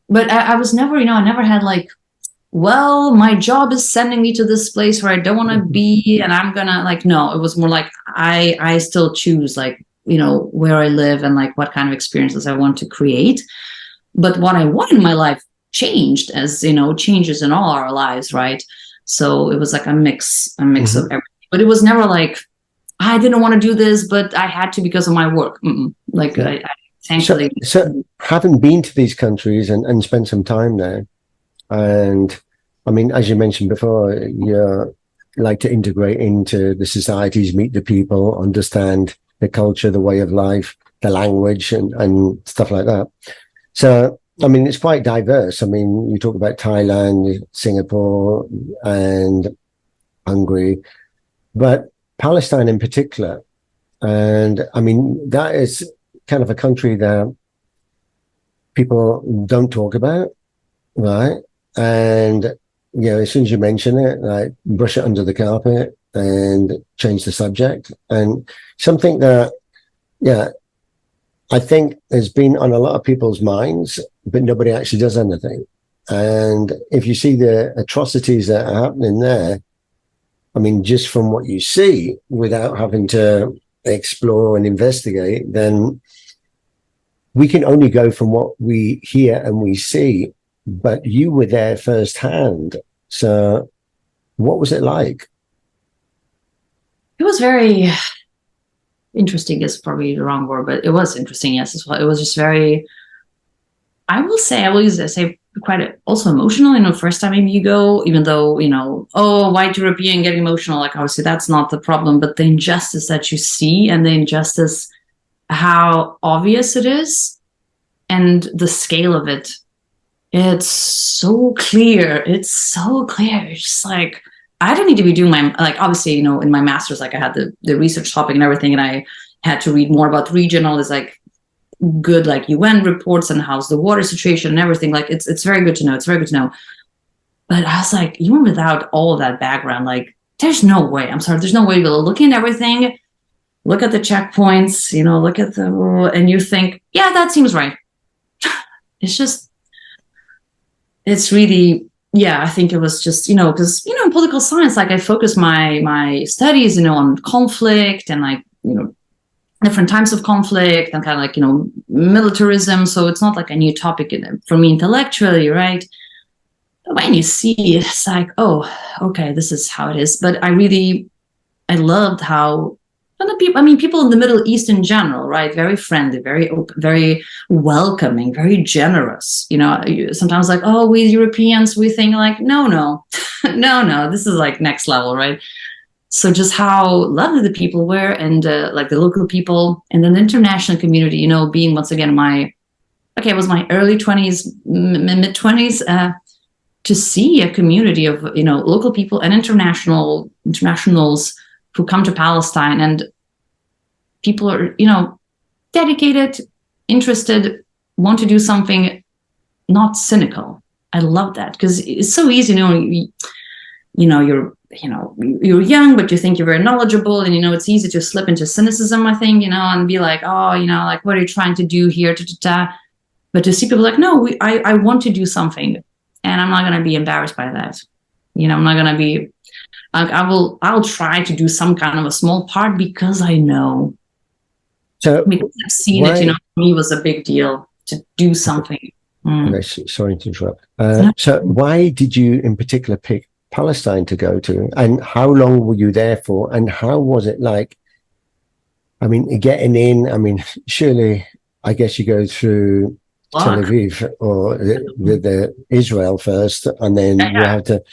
but I was never, I never had like, well, my job is sending me to this place where I don't want to be, and I'm gonna, like, no, it was more like I still choose, like, where I live and like what kind of experiences I want to create. But what I want in my life changed, as changes in all our lives, right? So it was like a mix of everything. But it was never like I didn't want to do this, but I had to because of my work. Like, I thankfully. So having been to these countries and spent some time there, and I mean, as you mentioned before, you like to integrate into the societies, meet the people, understand the culture, the way of life, the language, and stuff like that. So, I mean, it's quite diverse. I mean, you talk about Thailand, Singapore, and Hungary, but Palestine in particular. And I mean, that is kind of a country that people don't talk about, right? And, as soon as you mention it, like, brush it under the carpet and change the subject. And something that, I think has been on a lot of people's minds, but nobody actually does anything. And if you see the atrocities that are happening there, I mean, just from what you see, without having to explore and investigate, then we can only go from what we hear and we see. But you were there firsthand. So what was it like? It was very interesting, is probably the wrong word, but it was interesting, yes, as well. It was just very, I will say quite also emotional, first time maybe you go, even though, white European getting emotional, like, obviously that's not the problem, but the injustice that you see, and the injustice, how obvious it is, and the scale of it. It's so clear. It's just like, I don't need to be doing my, like, obviously, in my master's, like, I had the research topic and everything, and I had to read more about the region, all this, like, good, like, UN reports and how's the water situation and everything. Like, it's very good to know. It's very good to know. But I was like, even without all of that background, like, there's no way. I'm sorry. There's no way to be looking at everything look at the checkpoints, look at and you think, yeah, that seems right. It's really, I think it was just, because, in political science, like I focus my studies, on conflict and like, different types of conflict and kind of like, militarism. So it's not like a new topic for me intellectually, right? But when you see it, it's like, oh, okay, this is how it is. But I loved how people in the Middle East in general, right? Very friendly, very open, very welcoming, very generous. Sometimes like, oh, we Europeans, we think like, no, no, this is like next level, right? So just how lovely the people were, and like the local people, and then the international community, being once again it was my early 20s, mid 20s, to see a community of, local people and internationals who come to Palestine, and people are, dedicated, interested, want to do something, not cynical. I love that, because it's so easy, you're young, but you think you're very knowledgeable, and it's easy to slip into cynicism, I think, and be like, oh, like, what are you trying to do here? But to see people like, no, I want to do something, and I'm not going to be embarrassed by that. I'm not going to be. I'll try to do some kind of a small part because I know. So because I've seen it. For me, it was a big deal to do something. Okay, sorry to interrupt. So why did you in particular pick Palestine to go to, and how long were you there for, and how was it like? I mean, getting in, surely, I guess you go through Tel Aviv or the Israel first, and then you have to,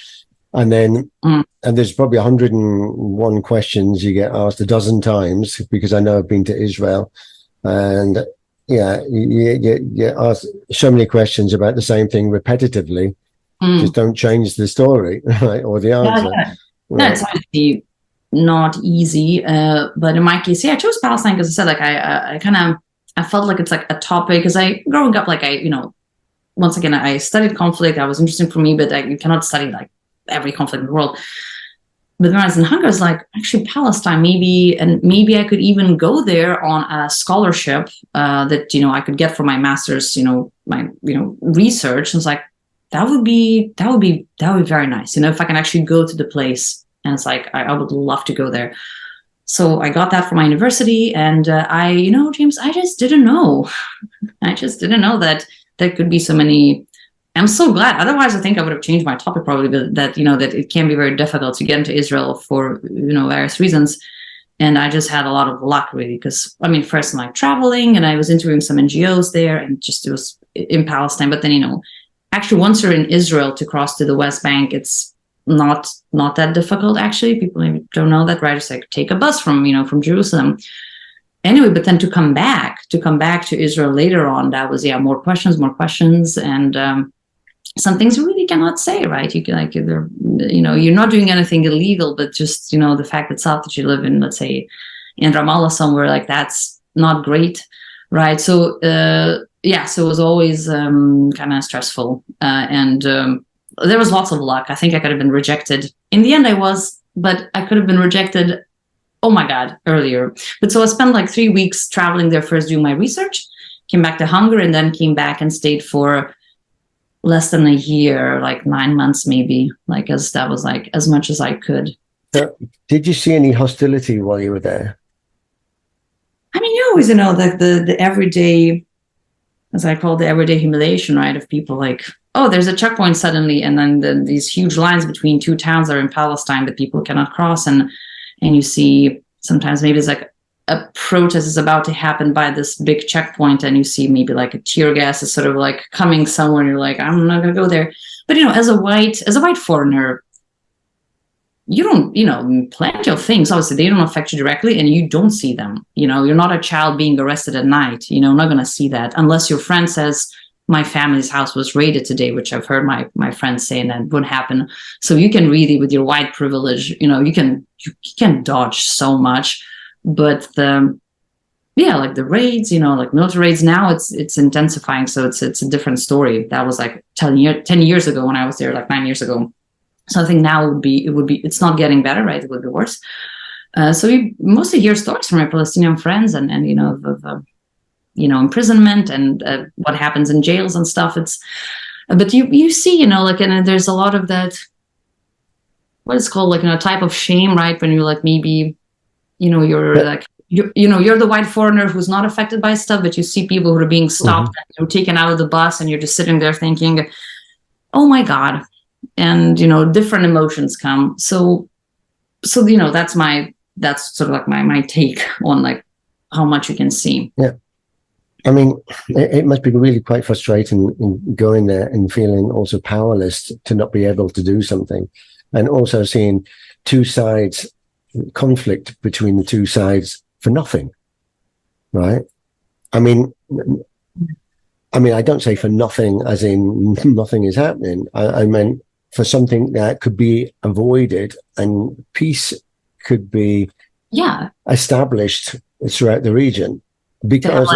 and then, and there's probably 101 questions you get asked a dozen times, because I know I've been to Israel, and you ask so many questions about the same thing repetitively. Just don't change the story, right, or the answer. Right. That's actually not easy. But in my case, I chose Palestine because I said, like, I felt like it's like a topic, because growing up, like once again, I studied conflict. That was interesting for me, but you cannot study like every conflict in the world. But when I was in Hungary, I was like, actually, Palestine, maybe I could even go there on a scholarship that I could get for my master's, my research. And it's like, that would be very nice. If I can actually go to the place, and it's like, I would love to go there. So I got that from my university, and James, I just didn't know. I just didn't know that there could be so many. I'm so glad. Otherwise, I think I would have changed my topic probably, but that it can be very difficult to get into Israel for, various reasons. And I just had a lot of luck, really, because, first I'm like traveling, and I was interviewing some NGOs there, and just, it was in Palestine. But then, actually, once you're in Israel, to cross to the West Bank, it's not that difficult. Actually, people maybe don't know that, right? It's like take a bus from Jerusalem. Anyway, but then to come back to Israel later on, that was more questions, and some things you really cannot say, right? You can you're not doing anything illegal, but just the fact itself that you live in, let's say, in Ramallah somewhere, like that's not great, right? So. So it was always kind of stressful, and there was lots of luck. I think I could have been rejected. In the end, I was, but I could have been rejected, oh my God, earlier. But so I spent like 3 weeks traveling there first, doing my research, came back to Hungary, and then came back and stayed for less than a year, like 9 months maybe, that was like as much as I could. So, did you see any hostility while you were there? You always, the everyday, as I call the everyday humiliation, right, of people like, oh, there's a checkpoint suddenly, and then these huge lines between two towns that are in Palestine that people cannot cross, and you see sometimes maybe it's like a protest is about to happen by this big checkpoint, and you see maybe like a tear gas is sort of like coming somewhere, and you're like, I'm not gonna go there. But as a white foreigner, you don't, plenty of things, obviously, they don't affect you directly, and you don't see them. You're not a child being arrested at night. Not going to see that unless your friend says, my family's house was raided today, which I've heard my friends say, and that would happen. So you can really, with your white privilege, you can dodge so much. But like the raids, like military raids, now it's intensifying. So it's a different story. That was like 10 years ago when I was there, like 9 years ago. So I think now it would be, it's not getting better, right? It would be worse. So we mostly hear stories from my Palestinian friends and of imprisonment and what happens in jails and stuff. But you see, like, and there's a lot of that, what is called, like, type of shame, right? When you're like, maybe, you're like, you're the white foreigner who's not affected by stuff, but you see people who are being stopped and you're taken out of the bus and you're just sitting there thinking, oh my God. And, different emotions come. So, that's sort of like my take on like how much you can see. Yeah. I mean, it must be really quite frustrating in going there and feeling also powerless to not be able to do something, and also seeing two sides, conflict between the two sides for nothing, right? I mean, I don't say for nothing as in nothing is happening. I meant for something that could be avoided and peace could be established throughout the region. Because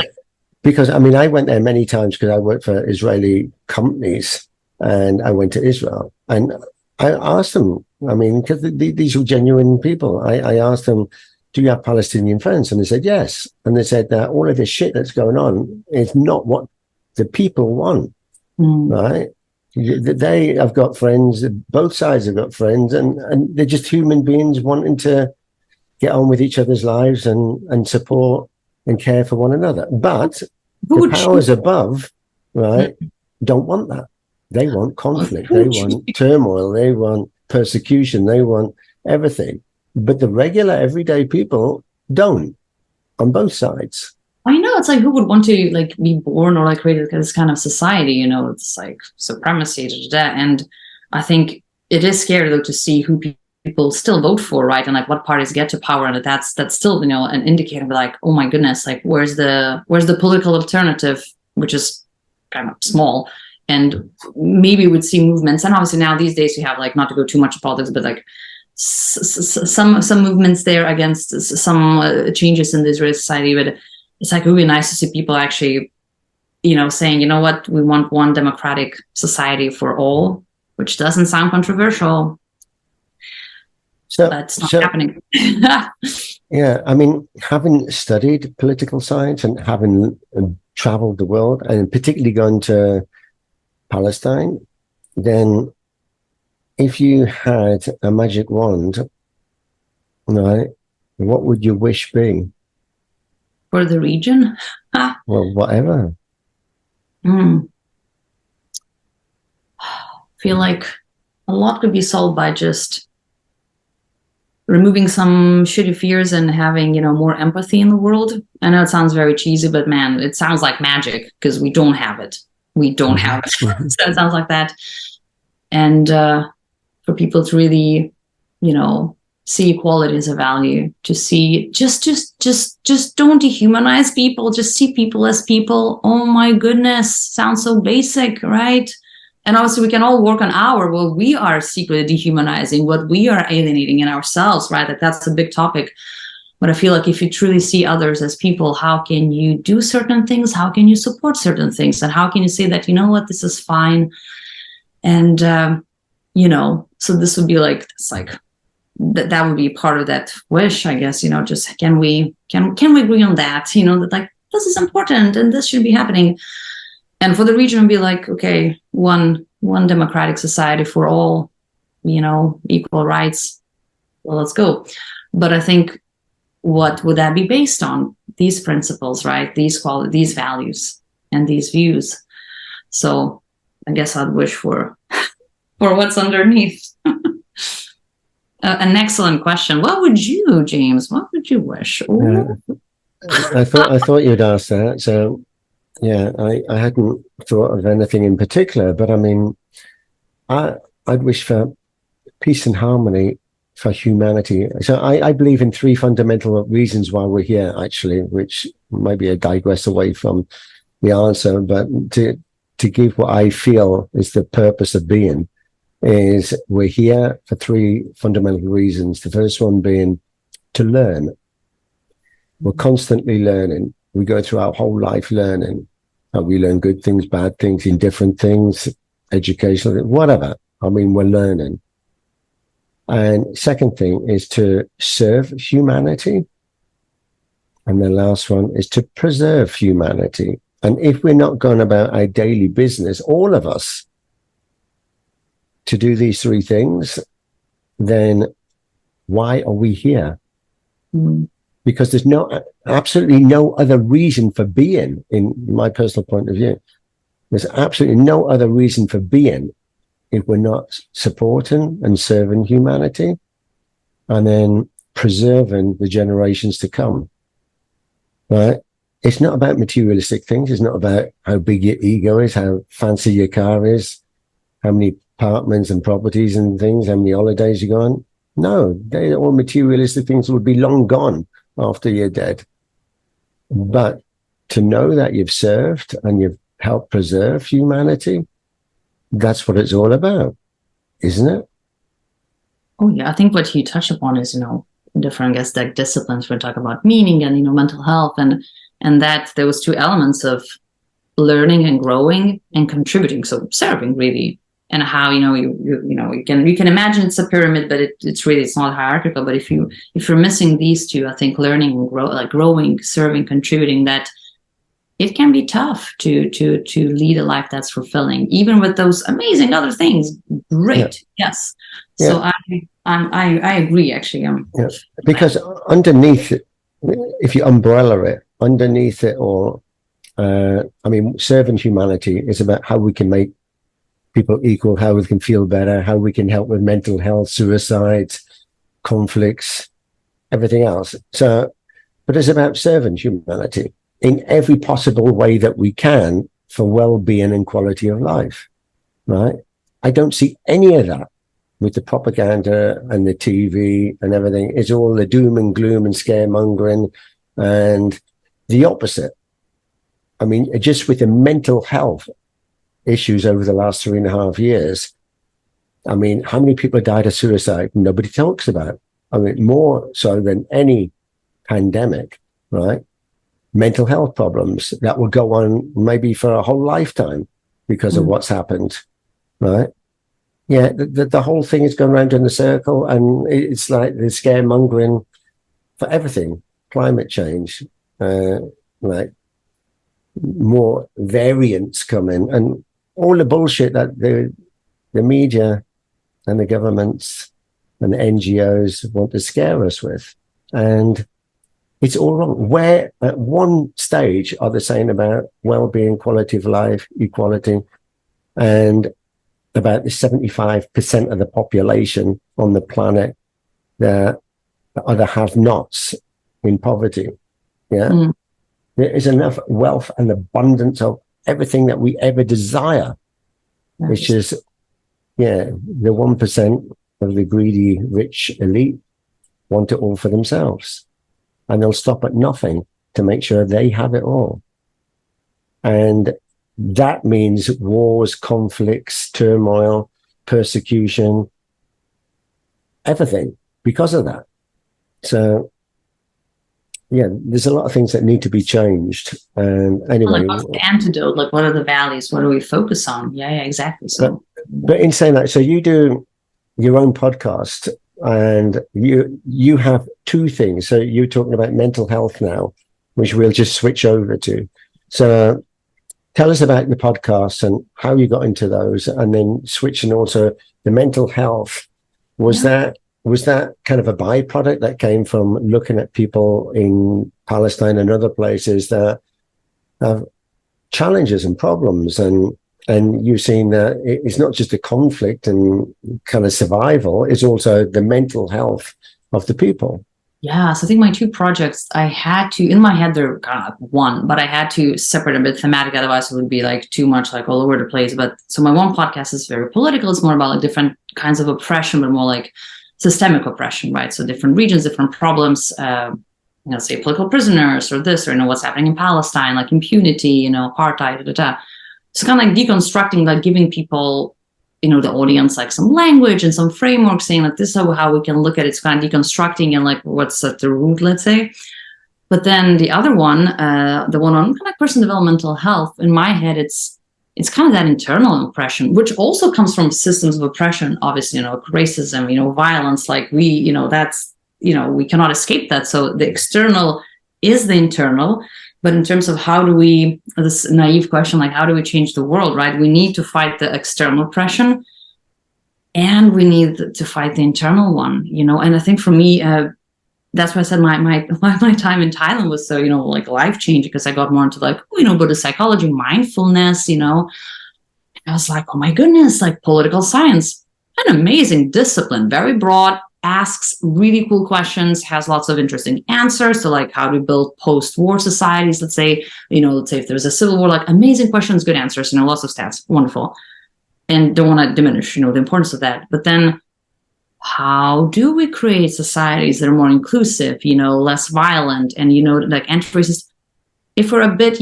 I mean, I went there many times because I worked for Israeli companies, and I went to Israel, and I asked them, I mean, because these were genuine people. I asked them, do you have Palestinian friends? And they said, yes. And they said that all of this shit that's going on is not what the people want, right? They have got friends, both sides have got friends, and they're just human beings wanting to get on with each other's lives and support and care for one another. But the powers above, right, don't want that. They want conflict. They want turmoil. They want persecution. They want everything. But the regular, everyday people don't, on both sides. I know, it's like, who would want to like be born or like created this kind of society? It's like supremacy, and I think it is scary though to see who people still vote for, right? And like what parties get to power, and that's still an indicator of like, oh my goodness, like where's the political alternative, which is kind of small. And maybe we'd see movements, and obviously now these days you have, like, not to go too much into politics, but like some movements there against some changes in the Israeli society. But it's like, it would be nice to see people actually, saying, you know what, we want one democratic society for all, which doesn't sound controversial. But it's not happening. Yeah, I mean, having studied political science and having traveled the world, and particularly gone to Palestine, then if you had a magic wand, right, what would your wish be? For the region? Well, whatever. Feel like a lot could be solved by just removing some shitty fears and having, more empathy in the world. I know it sounds very cheesy, but man, it sounds like magic because we don't have it. We don't have it. So it sounds like that. And for people to really, see equality as a value, to see just don't dehumanize people, just see people as people. Oh my goodness, sounds so basic, right? And obviously we can all work on what we are secretly dehumanizing, what we are alienating in ourselves, right? That's a big topic. But I feel like if you truly see others as people, how can you do certain things? How can you support certain things? And how can you say that, this is fine? And, so this would be like, it's like, that would be part of that wish, I guess, just can we agree on that, that like, this is important and this should be happening. And for the region, it'd be like, okay, one democratic society for all, equal rights. Well, let's go. But I think, what would that be based on? These principles, right? These these values and these views. So I guess I'd wish for what's underneath. An excellent question. What would you, James? What would you wish? I thought you'd ask that. So yeah, I hadn't thought of anything in particular, but I mean, I'd wish for peace and harmony for humanity. So I believe in three fundamental reasons why we're here, actually, which maybe I digress away from the answer, but to give what I feel is the purpose of being, is we're here for three fundamental reasons. The first one being to learn. We're constantly learning. We go through our whole life learning. We learn good things, bad things, indifferent things, educational, whatever. I mean, we're learning. And second thing is to serve humanity. And the last one is to preserve humanity. And if we're not going about our daily business, all of us, to do these three things, then why are we here? Because there's absolutely no other reason for being, in my personal point of view. There's absolutely no other reason for being if we're not supporting and serving humanity and then preserving the generations to come. Right? It's not about materialistic things. It's not about how big your ego is, how fancy your car is, how many apartments and properties and things, how many holidays you go on. No, they're all materialistic things that would be long gone after you're dead. But to know that you've served and you've helped preserve humanity, that's what it's all about, isn't it? Oh, yeah. I think what you touch upon is, different, I guess, like disciplines. We're talking about meaning and, mental health, and that there was two elements of learning and growing and contributing. So serving, really, and how, you can imagine it's a pyramid, but it's not hierarchical. But if you're missing these two, I think learning and growing, serving, contributing, that it can be tough to lead a life that's fulfilling, even with those amazing other things. Great, yeah. Yes. Yeah. So I agree, actually. Yeah. Because underneath it, if you umbrella it, underneath it all, serving humanity is about how we can make people equal, how we can feel better, how we can help with mental health, suicides, conflicts, everything else. So, but it's about serving humanity in every possible way that we can for well-being and quality of life, right? I don't see any of that with the propaganda and the TV and everything. It's all the doom and gloom and scaremongering and the opposite. I mean, just with the mental health issues over the last 3.5 years, I mean, how many people have died of suicide? Nobody talks about. I mean, more so than any pandemic, right? Mental health problems that will go on maybe for a whole lifetime because of what's happened, right? Yeah, the whole thing is going around in a circle, and it's like the scaremongering for everything. Climate change, like more variants coming, and all the bullshit that the media and the governments and the NGOs want to scare us with. And it's all wrong. Where at one stage are they saying about well-being, quality of life, equality, and about the 75% of the population on the planet that are the have-nots in poverty. Yeah. There is enough wealth and abundance of everything that we ever desire. Nice. It's just, the 1% of the greedy, rich elite want it all for themselves. And they'll stop at nothing to make sure they have it all. And that means wars, conflicts, turmoil, persecution, everything because of that. So, there's a lot of things that need to be changed. And anyway, what's the antidote? Like, what are the values? What do we focus on? Yeah, exactly. So, but in saying that, so you do your own podcast, and you have two things. So you're talking about mental health now, which we'll just switch over to. So tell us about the podcast and how you got into those, and then switching also the mental health. Was that kind of a byproduct that came from looking at people in Palestine and other places that have challenges and problems, and you've seen that it's not just a conflict and kind of survival, it's also the mental health of the people. Yeah, so I think my two projects, I had to, in my head, they're kind of like one, but I had to separate a bit thematic, otherwise it would be like too much like all over the place. But so my one podcast is very political. It's more about like different kinds of oppression, but more like systemic oppression, right? So different regions, different problems, say political prisoners or this, or what's happening in Palestine, like impunity, apartheid, So kind of like deconstructing, like giving people, the audience, like some language and some framework, saying like this is how we can look at it. It's kind of deconstructing and like what's at the root, let's say. But then the other one, the one on kind of like personal developmental health, in my head, it's it's kind of that internal oppression, which also comes from systems of oppression, obviously, racism, violence, like that's, we cannot escape that. So the external is the internal. But in terms of how do we, this naive question, like how do we change the world, right? We need to fight the external oppression, and we need to fight the internal one, And I think for me, that's why I said my time in Thailand was so, like life changing, because I got more into like, Buddhist psychology, mindfulness, I was like, oh my goodness, like political science, an amazing discipline, very broad, asks really cool questions, has lots of interesting answers to like how to build post-war societies. Let's say if there's a civil war, like amazing questions, good answers, lots of stats, wonderful. And don't want to diminish, the importance of that. But then how do we create societies that are more inclusive, less violent, and, like anti-racist, if we're a bit,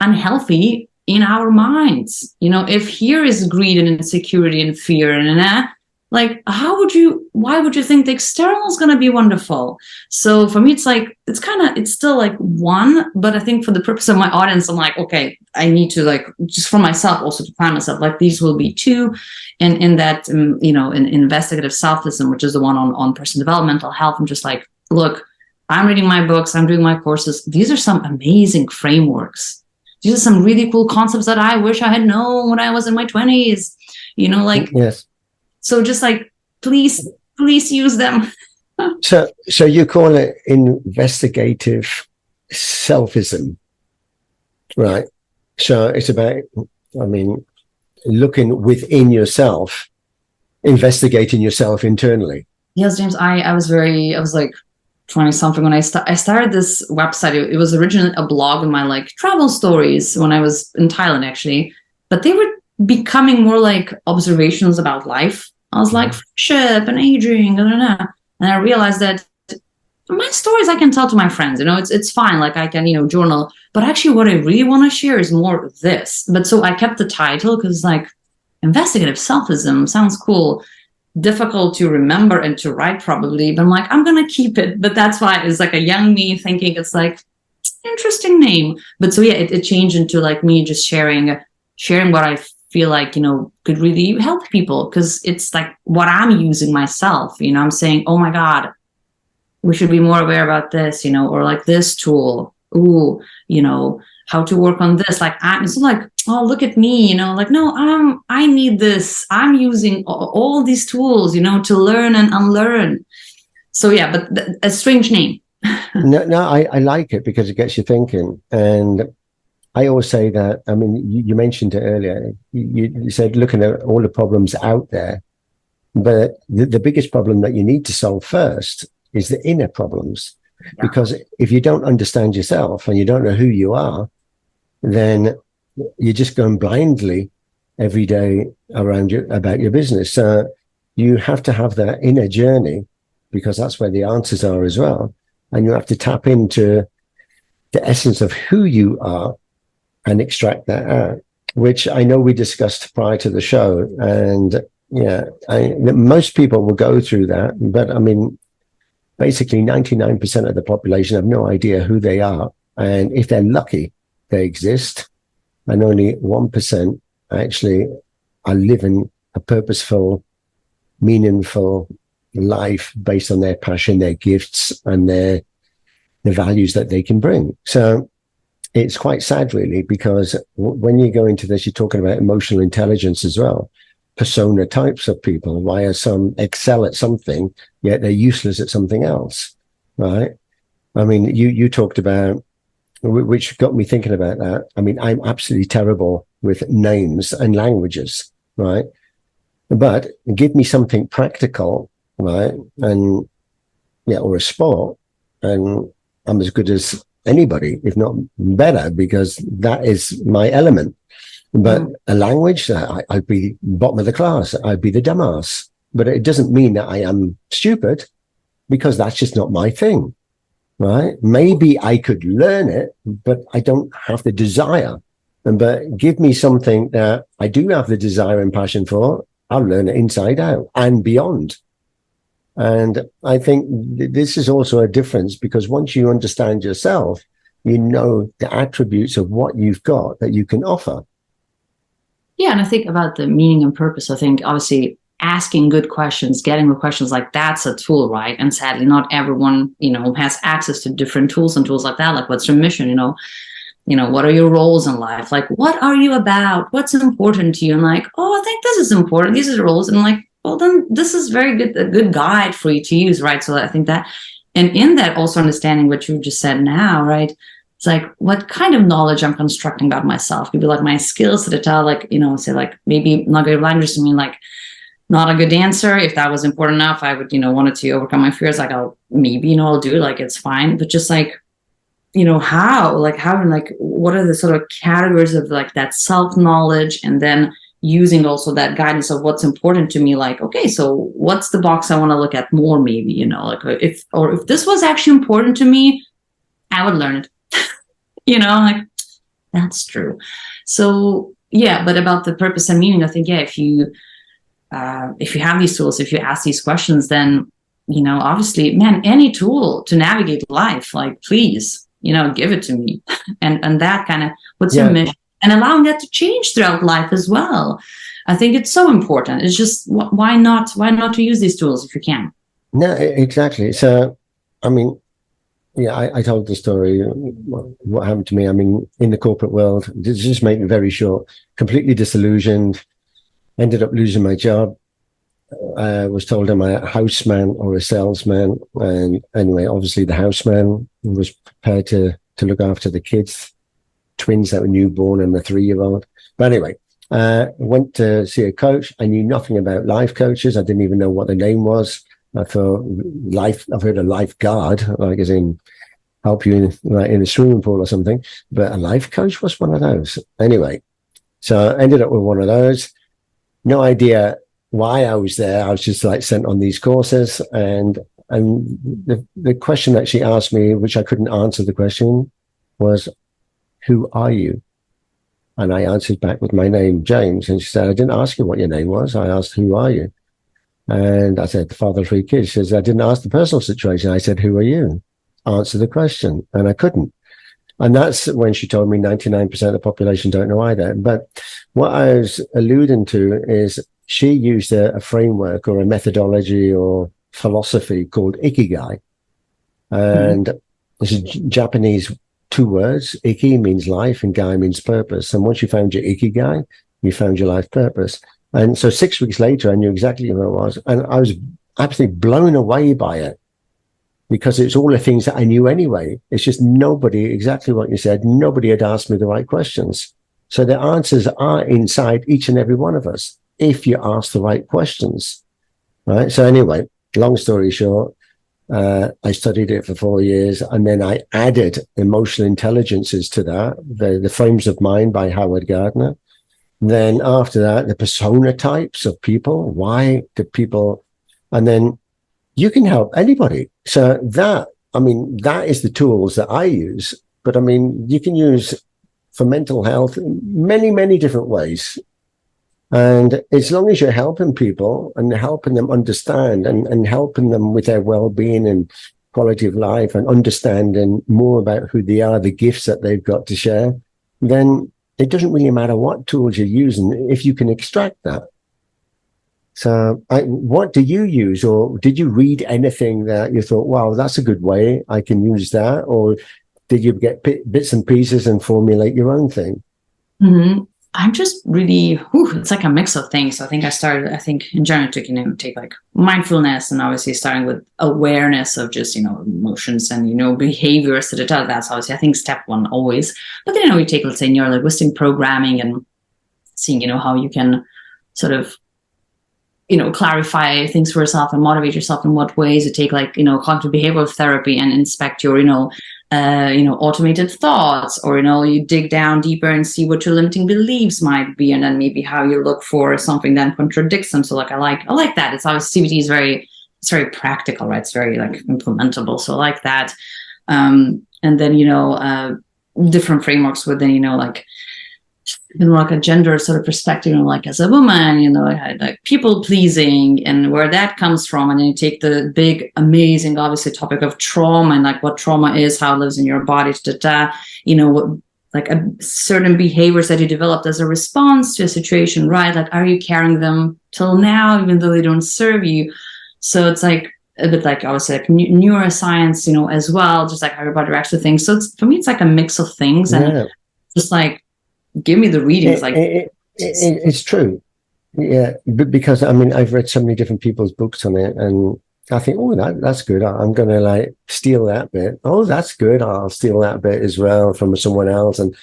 unhealthy in our minds, if here is greed and insecurity and fear and like, why would you think the external is going to be wonderful? So for me, it's like, it's still like one, but I think for the purpose of my audience, I'm like, okay, I need to like, just for myself also to plan myself, like these will be two. And in that, in investigative selfism, which is the one on personal developmental health, I'm just like, look, I'm reading my books, I'm doing my courses. These are some amazing frameworks. These are some really cool concepts that I wish I had known when I was in my 20s, like, yes. So just like, please use them. So you call it investigative selfism, right? So it's about, looking within yourself, investigating yourself internally. Yes, James, I was like 20 something when I started this website. It was originally a blog in my like travel stories when I was in Thailand, actually, but they were becoming more like observations about life. I was like, friendship and aging, and I realized that my stories I can tell to my friends, it's fine. Like I can, journal, but actually what I really want to share is more of this. But so I kept the title because like investigative selfism sounds cool, difficult to remember and to write probably, but I'm like, I'm going to keep it. But that's why it's like a young me thinking it's like, it's an interesting name. But so yeah, it changed into like me just sharing what I feel like, could really help people, because it's like what I'm using myself, I'm saying, oh my God, we should be more aware about this, or like this tool, how to work on this. Like, it's not like, oh, look at me, like, no, I need this. I'm using all these tools, to learn and unlearn. So yeah, but a strange name. No, I like it because it gets you thinking. And I always say that, you mentioned it earlier. You said looking at all the problems out there, but the biggest problem that you need to solve first is the inner problems. Yeah. Because if you don't understand yourself and you don't know who you are, then you're just going blindly every day about your business. So you have to have that inner journey, because that's where the answers are as well. And you have to tap into the essence of who you are and extract that out, which I know we discussed prior to the show. And yeah, most people will go through that, but basically 99% of the population have no idea who they are. And if they're lucky, they exist. And only 1% actually are living a purposeful, meaningful life based on their passion, their gifts, and the values that they can bring. So it's quite sad, really, because when you go into this, you're talking about emotional intelligence as well. Persona types of people, why some excel at something, yet they're useless at something else, right? You talked about, which got me thinking about that. I'm absolutely terrible with names and languages, right? But give me something practical, right? And yeah, or a sport, and I'm as good as anybody, if not better, because that is my element. But a language, I'd be bottom of the class. I'd be the dumbass. But it doesn't mean that I am stupid, because that's just not my thing, right? Maybe I could learn it, but I don't have the desire. But give me something that I do have the desire and passion for, I'll learn it inside out and beyond. And I think this is also a difference, because once you understand yourself, you know the attributes of what you've got that you can offer. Yeah, and I think about the meaning and purpose. I think obviously asking good questions, getting good questions, like that's a tool, right? And sadly, not everyone, has access to different tools and tools like that. Like, what's your mission? What are your roles in life? Like, what are you about? What's important to you? And like, oh, I think this is important. These are the roles. And like, well, then this is a good guide for you to use, right? So I think that, and in that also understanding what you just said now, right? It's like, what kind of knowledge I'm constructing about myself? Could be like my skills to tell, like, say like maybe not good language to me, like not a good dancer. If that was important enough, I would, wanted to overcome my fears. Like I'll do, like, it's fine. But just like, how, what are the sort of categories of like that self-knowledge, and then using also that guidance of what's important to me. Like, okay, so what's the box I want to look at more, maybe, like if this was actually important to me, I would learn it. Like, that's true. So yeah, but about the purpose and meaning, I think, yeah, if you have these tools, if you ask these questions, then, obviously, man, any tool to navigate life, like, please, give it to me. and that kind of, what's your mission? And allowing that to change throughout life as well. I think it's so important. It's just, why not to use these tools if you can? No, exactly. So, I mean, yeah, I told the story, what happened to me. I mean, in the corporate world, just make it very short, completely disillusioned, ended up losing my job. Was told I'm a houseman or a salesman. And anyway, obviously the houseman was prepared to look after the kids, twins that were newborn and a 3-year-old. But anyway, went to see a coach. I knew nothing about life coaches. I didn't even know what the name was. I thought I've heard a lifeguard, like as in help you in a swimming pool or something. But a life coach was one of those. Anyway, so I ended up with one of those. No idea why I was there. I was just like sent on these courses, and the question that she asked me, which I couldn't answer the question, was, who are you? And I answered back with my name, James. And she said, I didn't ask you what your name was. I asked, who are you? And I said, the father of 3 kids. She says, I didn't ask the personal situation. I said, who are you? Answer the question. And I couldn't. And that's when she told me 99% of the population don't know either. But what I was alluding to is she used a framework or a methodology or philosophy called ikigai. And this is Japanese 2 words. Iki means life and gai means purpose. And once you found your ikigai, you found your life purpose. And so 6 weeks later, I knew exactly who it was. And I was absolutely blown away by it, because it's all the things that I knew anyway. It's just nobody, exactly what you said, nobody had asked me the right questions. So the answers are inside each and every one of us, if you ask the right questions, right? So anyway, long story short, I studied it for 4 years, and then I added emotional intelligences to that, the frames of mind by Howard Gardner. Then after that, the persona types of people. Why do people, and then you can help anybody. So that is the tools that I use. But I mean, you can use for mental health many, many different ways. And as long as you're helping people and helping them understand and helping them with their well-being and quality of life and understanding more about who they are, the gifts that they've got to share, then it doesn't really matter what tools you're using if you can extract that. So what do you use, or did you read anything that you thought, wow, that's a good way, I can use that? Or did you get bits and pieces and formulate your own thing? Mm-hmm. I'm just really, it's like a mix of things. So I think in general, take like mindfulness, and obviously starting with awareness of just, emotions and, behaviors. That's obviously, I think, step 1 always. But then, you take, let's say, neurolinguistic programming and seeing, how you can sort of, clarify things for yourself and motivate yourself in what ways. You take like, cognitive behavioral therapy and inspect your, automated thoughts, or, you dig down deeper and see what your limiting beliefs might be. And then maybe how you look for something that contradicts them. So like, I like that. It's obviously CBT is very practical, right? It's very like implementable. So I like that. And then, different frameworks within, like a gender sort of perspective, like as a woman, like people pleasing and where that comes from. And then you take the big, amazing, obviously topic of trauma and like what trauma is, how it lives in your body, like a certain behaviors that you developed as a response to a situation, right? Like, are you carrying them till now, even though they don't serve you? So it's like a bit like, obviously, like neuroscience, as well, just like how your body reacts to things. So for me, it's like a mix of things, and just like, give me the readings. It's true. Yeah, because I mean, I've read so many different people's books on it, and I think, oh, that's good. I'm going to like steal that bit. Oh, that's good. I'll steal that bit as well from someone else. And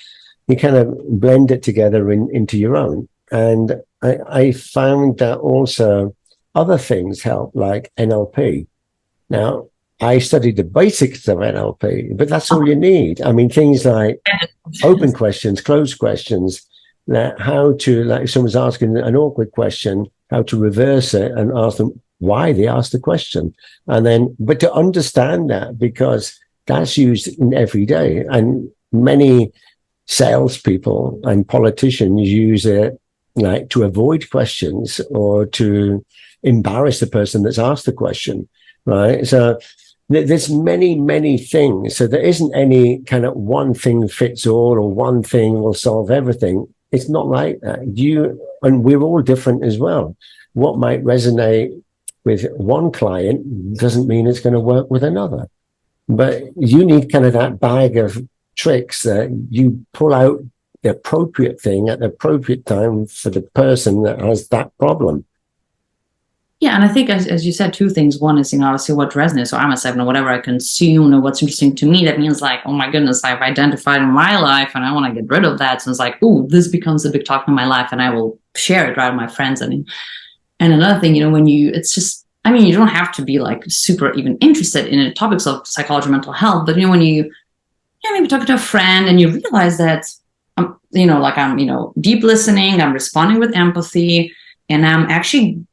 you kind of blend it together into your own. And I found that also other things help, like NLP. Now, I studied the basics of NLP, but that's all you need. I mean, things like open questions, closed questions, how to, like, if someone's asking an awkward question, how to reverse it and ask them why they asked the question. And then, but to understand that, because that's used in every day, and many salespeople and politicians use it like to avoid questions or to embarrass the person that's asked the question, right? So there's many things. So there isn't any kind of one thing fits all or one thing will solve everything. It's not like that. And we're all different as well. What might resonate with one client doesn't mean it's going to work with another. But you need kind of that bag of tricks that you pull out the appropriate thing at the appropriate time for the person that has that problem. Yeah, and I think, as you said, two things. One is, obviously what resonates, or I'm a 7, or whatever I consume, or what's interesting to me. That means like, oh my goodness, I've identified in my life and I want to get rid of that. So it's like, oh, this becomes a big topic in my life, and I will share it right with my friends. And another thing, when it's just, I mean, you don't have to be like super even interested in the topics of psychology, mental health, but when you maybe talking to a friend and you realize that, I'm deep listening, I'm responding with empathy, and I'm actually,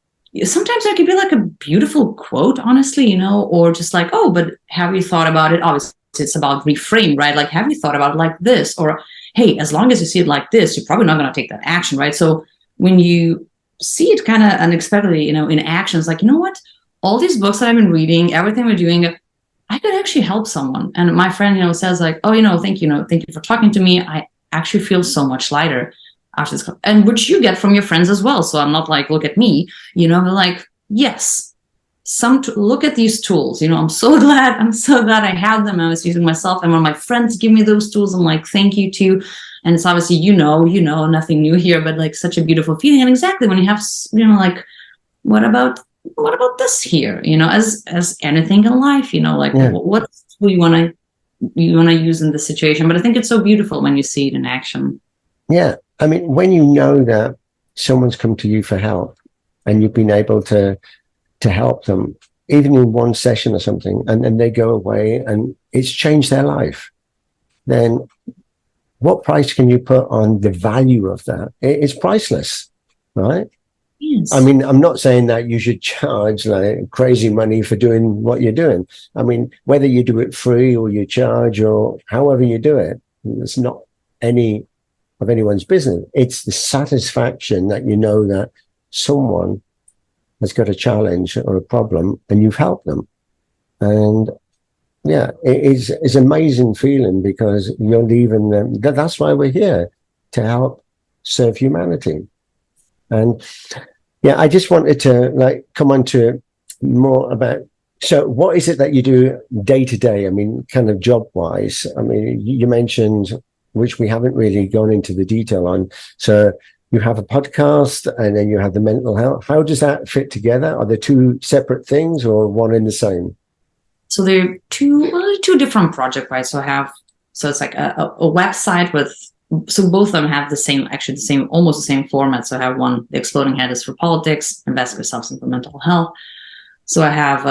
sometimes there could be like a beautiful quote, honestly, or just like, oh, but have you thought about it? Obviously, it's about reframe, right? Like, have you thought about it like this? Or, hey, as long as you see it like this, you're probably not going to take that action, right? So when you see it kind of unexpectedly, in action, it's like, what? All these books that I've been reading, everything we're doing, I could actually help someone. And my friend, says like, oh, thank you for talking to me. I actually feel so much lighter after this, and which you get from your friends as well. So I'm not like, look at me, they're like, yes, look at these tools. I'm so glad I have them. I was using myself, and when my friends give me those tools, I'm like, thank you too. And it's obviously, nothing new here, but like such a beautiful feeling. And exactly when you have, like, what about this here? As anything in life, what you want to use in this situation. But I think it's so beautiful when you see it in action. Yeah. I mean, when you know that someone's come to you for help and you've been able to help them, even in one session or something, and then they go away and it's changed their life, then what price can you put on the value of that? It's priceless, right? Yes. I mean, I'm not saying that you should charge like crazy money for doing what you're doing. I mean, whether you do it free or you charge or however you do it, it's not any of anyone's business. It's the satisfaction that you know that someone has got a challenge or a problem and you've helped them. And yeah, it's an amazing feeling, because you're leaving them. That's why we're here, to help serve humanity. And yeah, I just wanted to like come on to more about, so what is it that you do day to day? I mean, kind of job wise. I mean, you mentioned, which we haven't really gone into the detail on. So you have a podcast and then you have the mental health. How does that fit together? Are there two separate things or one in the same? So they're two different projects, right? So it's like a website with, so both of them have almost the same format. So I have one, the Exploding Head is for politics, Investigative Selfism for mental health. So I have,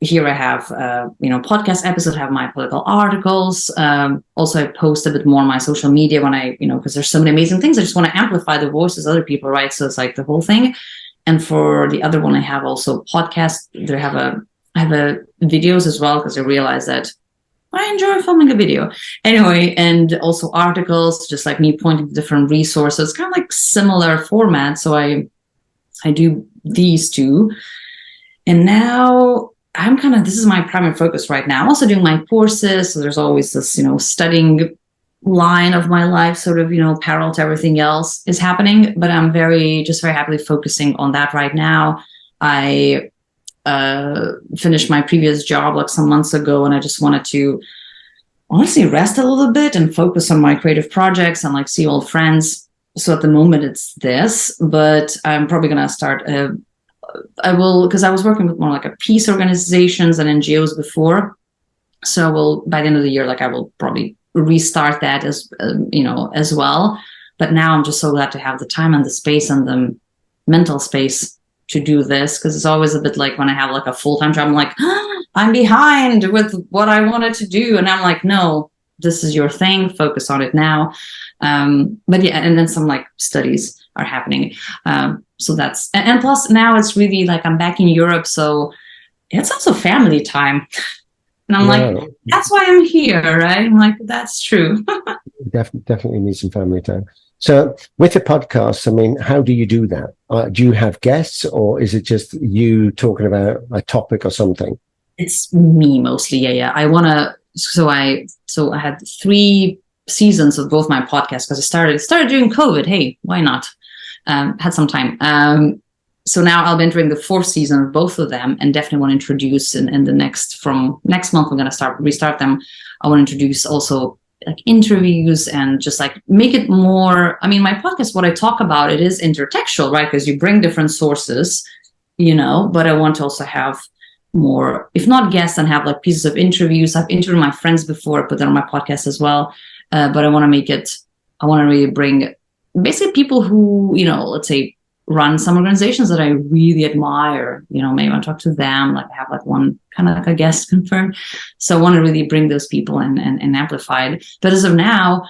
podcast episodes, I have my political articles. Also I post a bit more on my social media when I, because there's so many amazing things. I just want to amplify the voices of other people, right? So it's like the whole thing. And for the other one, I have also podcasts. I have videos as well, because I realized that I enjoy filming a video anyway, and also articles, just like me pointing to different resources, kind of like similar format. So I do these two, and now this is my primary focus right now. I'm also doing my courses. So there's always this, studying line of my life, sort of, parallel to everything else is happening, but I'm very happily focusing on that right now. I finished my previous job like some months ago, and I just wanted to honestly rest a little bit and focus on my creative projects and like see old friends. So at the moment it's this, but I'm probably going to start because I was working with more like a peace organizations and NGOs before. So by the end of the year, like I will probably restart that as well. But now I'm just so glad to have the time and the space and the mental space to do this, because it's always a bit like when I have like a full-time job, I'm like, I'm behind with what I wanted to do. And I'm like, no, this is your thing. Focus on it now. But yeah, and then some like studies are happening. So that's, and plus now it's really like I'm back in Europe. So it's also family time. And I'm like, that's why I'm here, right? I'm like, that's true. Definitely need some family time. So with the podcast, I mean, how do you do that? Do you have guests, or is it just you talking about a topic or something? It's me mostly. Yeah. I want to, so I had 3 seasons of both my podcasts because I started during COVID. Hey, why not? Had some time. So now I'll be entering the 4th season of both of them, and definitely want to introduce in the from next month, we're going to restart them. I want to introduce also like interviews and just like make it more, I mean, my podcast, what I talk about, it is intertextual, right? Because you bring different sources, but I want to also have more, if not guests, and have like pieces of interviews. I've interviewed my friends before, put that on my podcast as well. But I want to really bring basically people who, let's say, run some organizations that I really admire, maybe I talk to them, like I have like one kind of like a guest confirmed. So I want to really bring those people and amplify it. But as of now,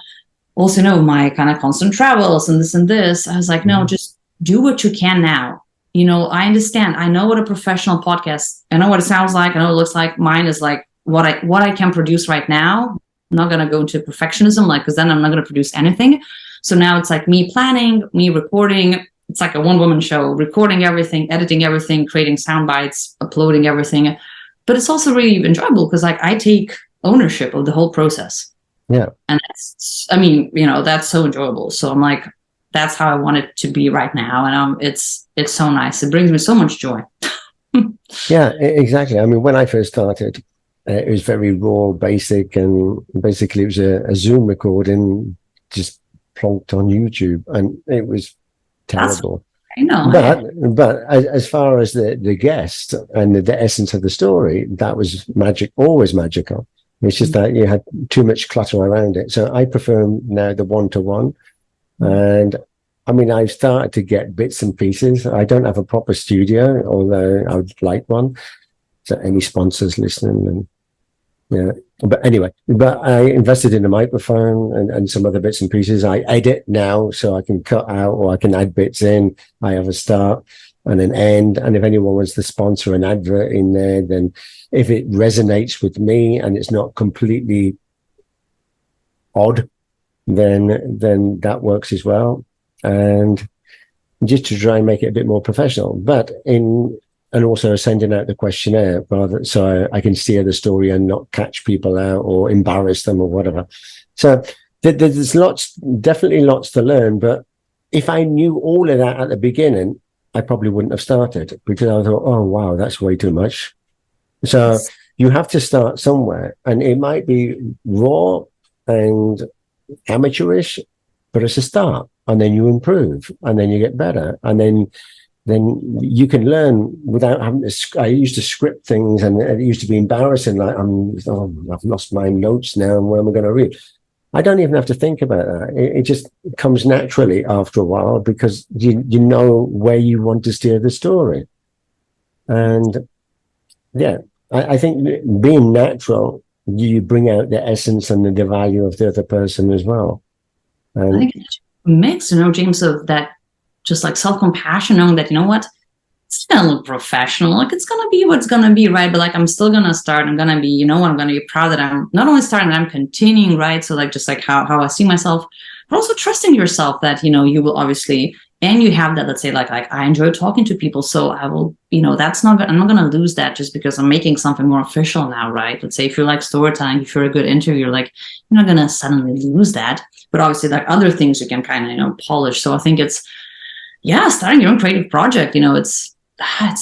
also my kind of constant travels and this, I was like, no, just do what you can now. I understand. I know what a professional podcast, I know what it sounds like. I know what it looks like. Mine is like what I can produce right now. I'm not going to go into perfectionism, because then I'm not going to produce anything. So now it's like me planning, me recording. It's like a one-woman show, recording everything, editing everything, creating sound bites, uploading everything. But it's also really enjoyable because like I take ownership of the whole process. Yeah. And that's so enjoyable. So I'm like, that's how I want it to be right now. And it's so nice. It brings me so much joy. Yeah, exactly. I mean, when I first started, it was very raw, basic, and basically it was a Zoom recording just plonked on YouTube, and it was terrible. I know. But as far as the guest and the essence of the story, that was magic, always magical. It's just that you had too much clutter around it. So I prefer now the one-to-one. And I mean, I've started to get bits and pieces. I don't have a proper studio, although I would like one. So any sponsors listening, and yeah. But anyway, I invested in a microphone and some other bits and pieces. I edit now, so I can cut out or I can add bits in. I have a start and an end. And if anyone wants to sponsor an advert in there, then if it resonates with me and it's not completely odd, then that works as well. And just to try and make it a bit more professional, and also sending out the questionnaire so I can steer the story and not catch people out or embarrass them or whatever. So there's definitely lots to learn. But if I knew all of that at the beginning, I probably wouldn't have started, because I thought, oh, wow, that's way too much. So you have to start somewhere, and it might be raw and amateurish, but it's a start, and then you improve, and then you get better, and then you can learn without having to. I used to script things, and it used to be embarrassing. Like, I've lost my notes now, and where am I going to read? I don't even have to think about that. It just comes naturally after a while, because you know where you want to steer the story. And yeah, I think being natural, you bring out the essence and the value of the other person as well. And I think it's a mix, James, of that. Just like self-compassion, knowing that, it's going to look professional. Like, it's going to be what's going to be, right? But like, I'm still going to start. I'm going to be, I'm going to be proud that I'm not only starting, but I'm continuing, right? So like, just like how I see myself, but also trusting yourself that, you will obviously and you have that, let's say like I enjoy talking to people, so I will, I'm not going to lose that just because I'm making something more official now, right? Let's say if you're like storytelling, if you're a good interviewer, like you're not going to suddenly lose that, but obviously like other things you can kind of, polish. So I think it's, starting your own creative project, it's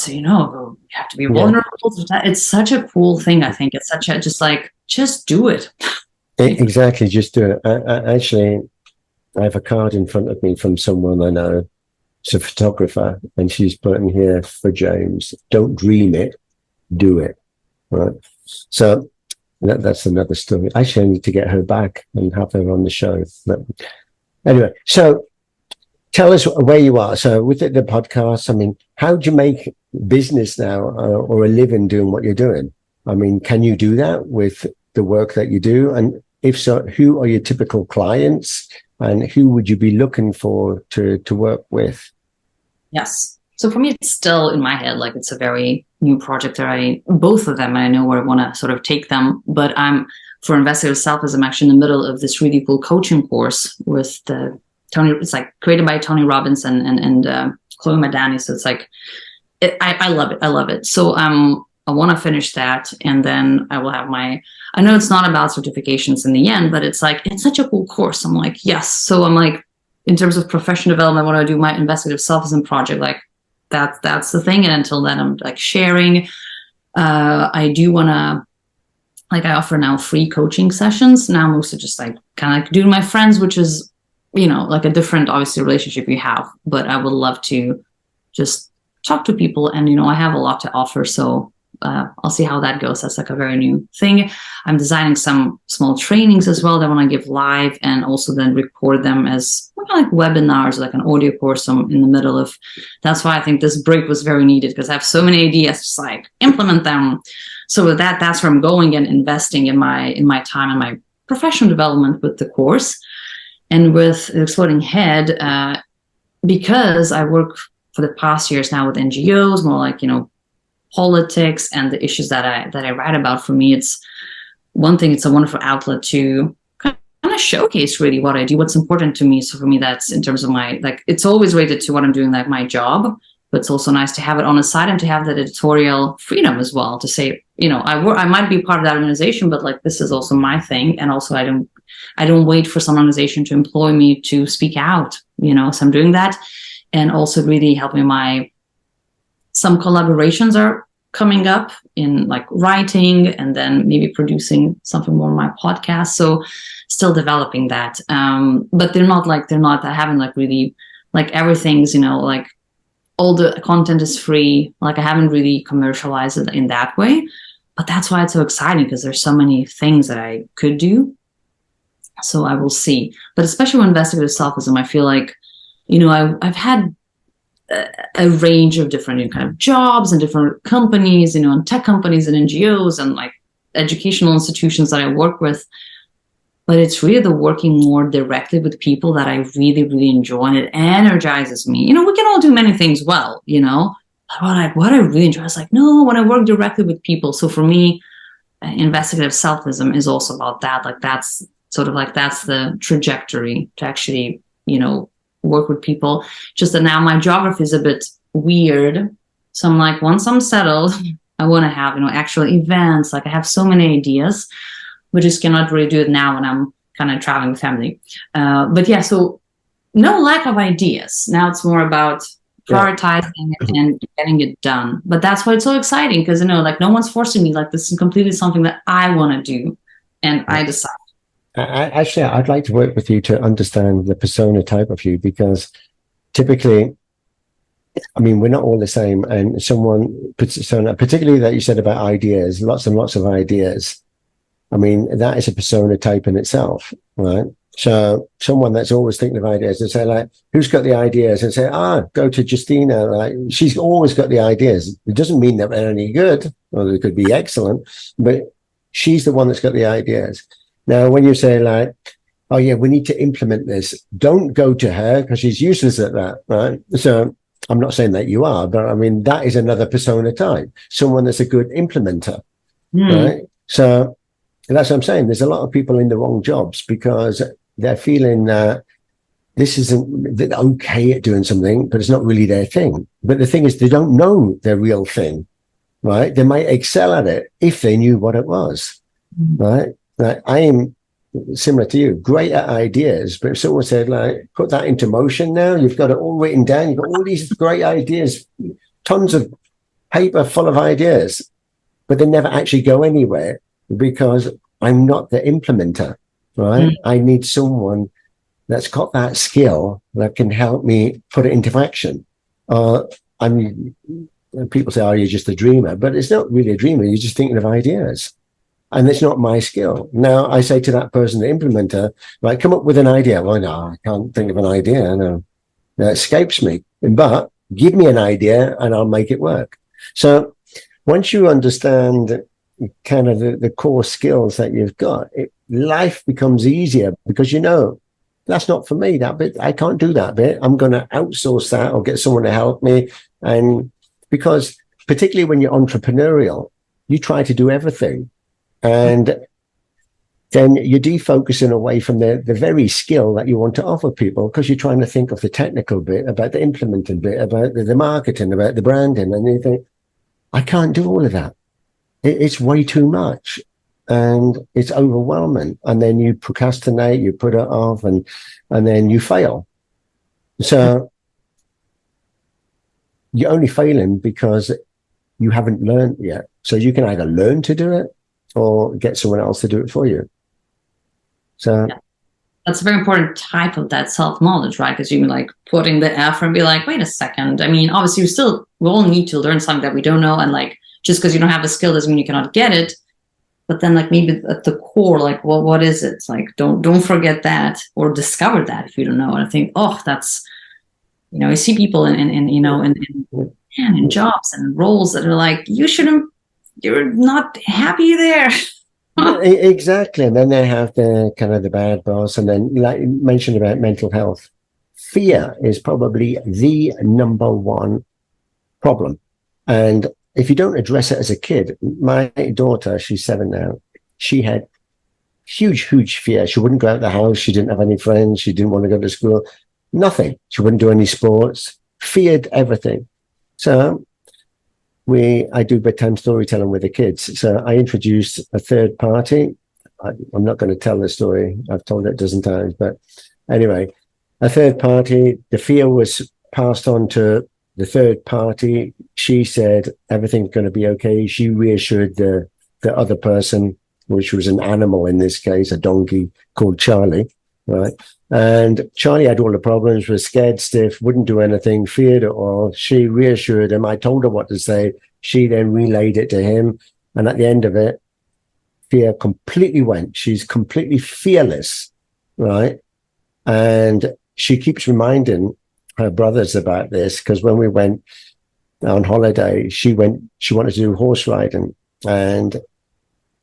you have to be vulnerable. It's such a cool thing. I think it's such a, just do it. Exactly. Just do it. Actually, I have a card in front of me from someone I know. It's a photographer, and she's putting here for James, don't dream it, do it. Right. So that's another story. Actually, I need to get her back and have her on the show. But anyway, so tell us where you are. So with the podcast, I mean, how do you make business now or a living doing what you're doing? I mean, can you do that with the work that you do? And if so, who are your typical clients? And who would you be looking for to work with? Yes. So for me, it's still in my head, like it's a very new project. Both of them, I know where I want to sort of take them. But for Investigative Selfism, I'm actually in the middle of this really cool coaching course with it's like created by Tony Robbins and 𝗪𝗓 Madani. So it's like, I love it. I love it. So I want to finish that, and then I will have I know it's not about certifications in the end, but it's like, it's such a cool course. I'm like, yes. So I'm like, in terms of professional development, I want to do my Investigative Selfism project. Like that's the thing. And until then, I'm like sharing. I do want to, like, I offer now free coaching sessions. Now I'm also just like kind of like doing my friends, which is, like a different, obviously, relationship you have. But I would love to just talk to people, and, I have a lot to offer. So I'll see how that goes. That's like a very new thing. I'm designing some small trainings as well that I want to give live, and also then record them as like webinars, like an audio course. I'm in the middle of. That's why I think this break was very needed, because I have so many ideas, just like implement them. So with that's where I'm going and investing in my time and my professional development with the course. And with Exploding Head, because I work for the past years now with NGOs, more like, politics and the issues that I write about. For me, it's one thing, it's a wonderful outlet to kind of showcase really what I do, what's important to me. So for me, that's in terms of it's always related to what I'm doing, like my job, but it's also nice to have it on the side and to have that editorial freedom as well, to say, I might be part of that organization, but like, this is also my thing. And also I don't wait for some organization to employ me to speak out, so I'm doing that. And also really helping some collaborations are coming up in like writing, and then maybe producing something more on my podcast. So still developing that. But I haven't like really, like everything's, like all the content is free. Like I haven't really commercialized it in that way, but that's why it's so exciting, because there's so many things that I could do. So I will see. But especially with Investigative Selfism, I feel like, I've had a range of different kind of jobs and different companies, and tech companies and NGOs and like educational institutions that I work with. But it's really the working more directly with people that I really, really enjoy, and it energizes me. We can all do many things well, but like what I really enjoy is like, no, when I work directly with people. So for me, Investigative Selfism is also about that. Like that's sort of like, that's the trajectory to actually, work with people. Just that now my geography is a bit weird. So I'm like, once I'm settled, I want to have, actual events. Like I have so many ideas, but just cannot really do it now when I'm kind of traveling with family. But yeah, so no lack of ideas. Now it's more about prioritizing it and getting it done. But that's why it's so exciting, because, like no one's forcing me. Like this is completely something that I want to do, and I decide. Actually, I'd like to work with you to understand the persona type of you, because typically, I mean, we're not all the same. And someone persona, particularly that you said about ideas, lots and lots of ideas. I mean, that is a persona type in itself, right? So someone that's always thinking of ideas and say like, who's got the ideas? And say, go to Justina. Like she's always got the ideas. It doesn't mean that they're any good, or they could be excellent, but she's the one that's got the ideas. Now, when you say like, oh yeah, we need to implement this, don't go to her because she's useless at that, right? So I'm not saying that you are, but I mean, that is another persona type, someone that's a good implementer, right? So that's what I'm saying. There's a lot of people in the wrong jobs because they're feeling this isn't, they're okay at doing something, but it's not really their thing. But the thing is, they don't know their real thing, right? They might excel at it if they knew what it was, right? Like, I am similar to you, great at ideas, but if someone said, like, put that into motion now, you've got it all written down, you've got all these great ideas, tons of paper full of ideas, but they never actually go anywhere because I'm not the implementer, right? I need someone that's got that skill that can help me put it into action. I mean, people say, oh, you're just a dreamer, but it's not really a dreamer. You're just thinking of ideas. And it's not my skill. Now, I say to that person, the implementer, right, come up with an idea. Well, no, I can't think of an idea. No, that escapes me. But give me an idea and I'll make it work. So once you understand kind of the core skills that you've got, life becomes easier because you know, that's not for me, that bit. I can't do that bit. I'm going to outsource that or get someone to help me. And because particularly when you're entrepreneurial, you try to do everything. And then you're defocusing away from the very skill that you want to offer people because you're trying to think of the technical bit, about the implementing bit, about the marketing, about the branding. And you think, I can't do all of that. It's way too much. And it's overwhelming. And then you procrastinate, you put it off, and then you fail. So you're only failing because you haven't learned yet. So you can either learn to do it or get someone else to do it for you. So that's a very important type of that self-knowledge, right? Because you like putting the effort and be like, wait a second. I mean, obviously we all need to learn something that we don't know. And like, just because you don't have a skill doesn't mean you cannot get it. But then like maybe at the core, like, well, what is it? It's like, don't forget that or discover that if you don't know. And I think, oh, that's, you know, I see people in jobs and roles that are like, you're not happy there. Exactly. And then they have the kind of the bad boss. And then, like you mentioned about mental health, fear is probably the number one problem. And if you don't address it as a kid, my daughter, she's 7 now, she had huge fear. She wouldn't go out the house. She didn't have any friends. She didn't want to go to school. Nothing. She wouldn't do any sports. Feared everything. So I do bedtime storytelling with the kids. So I introduced a third party. I'm not going to tell the story. I've told it a dozen times. But anyway, a third party, the fear was passed on to the third party. She said, everything's going to be okay. She reassured the other person, which was an animal in this case, a donkey called Charlie, right? And Charlie had all the problems, was scared stiff, wouldn't do anything, feared it all. She reassured him. I told her what to say. She then relayed it to him. And at the end of it, fear completely went. She's completely fearless, right? And she keeps reminding her brothers about this because when we went on holiday, she wanted to do horse riding. And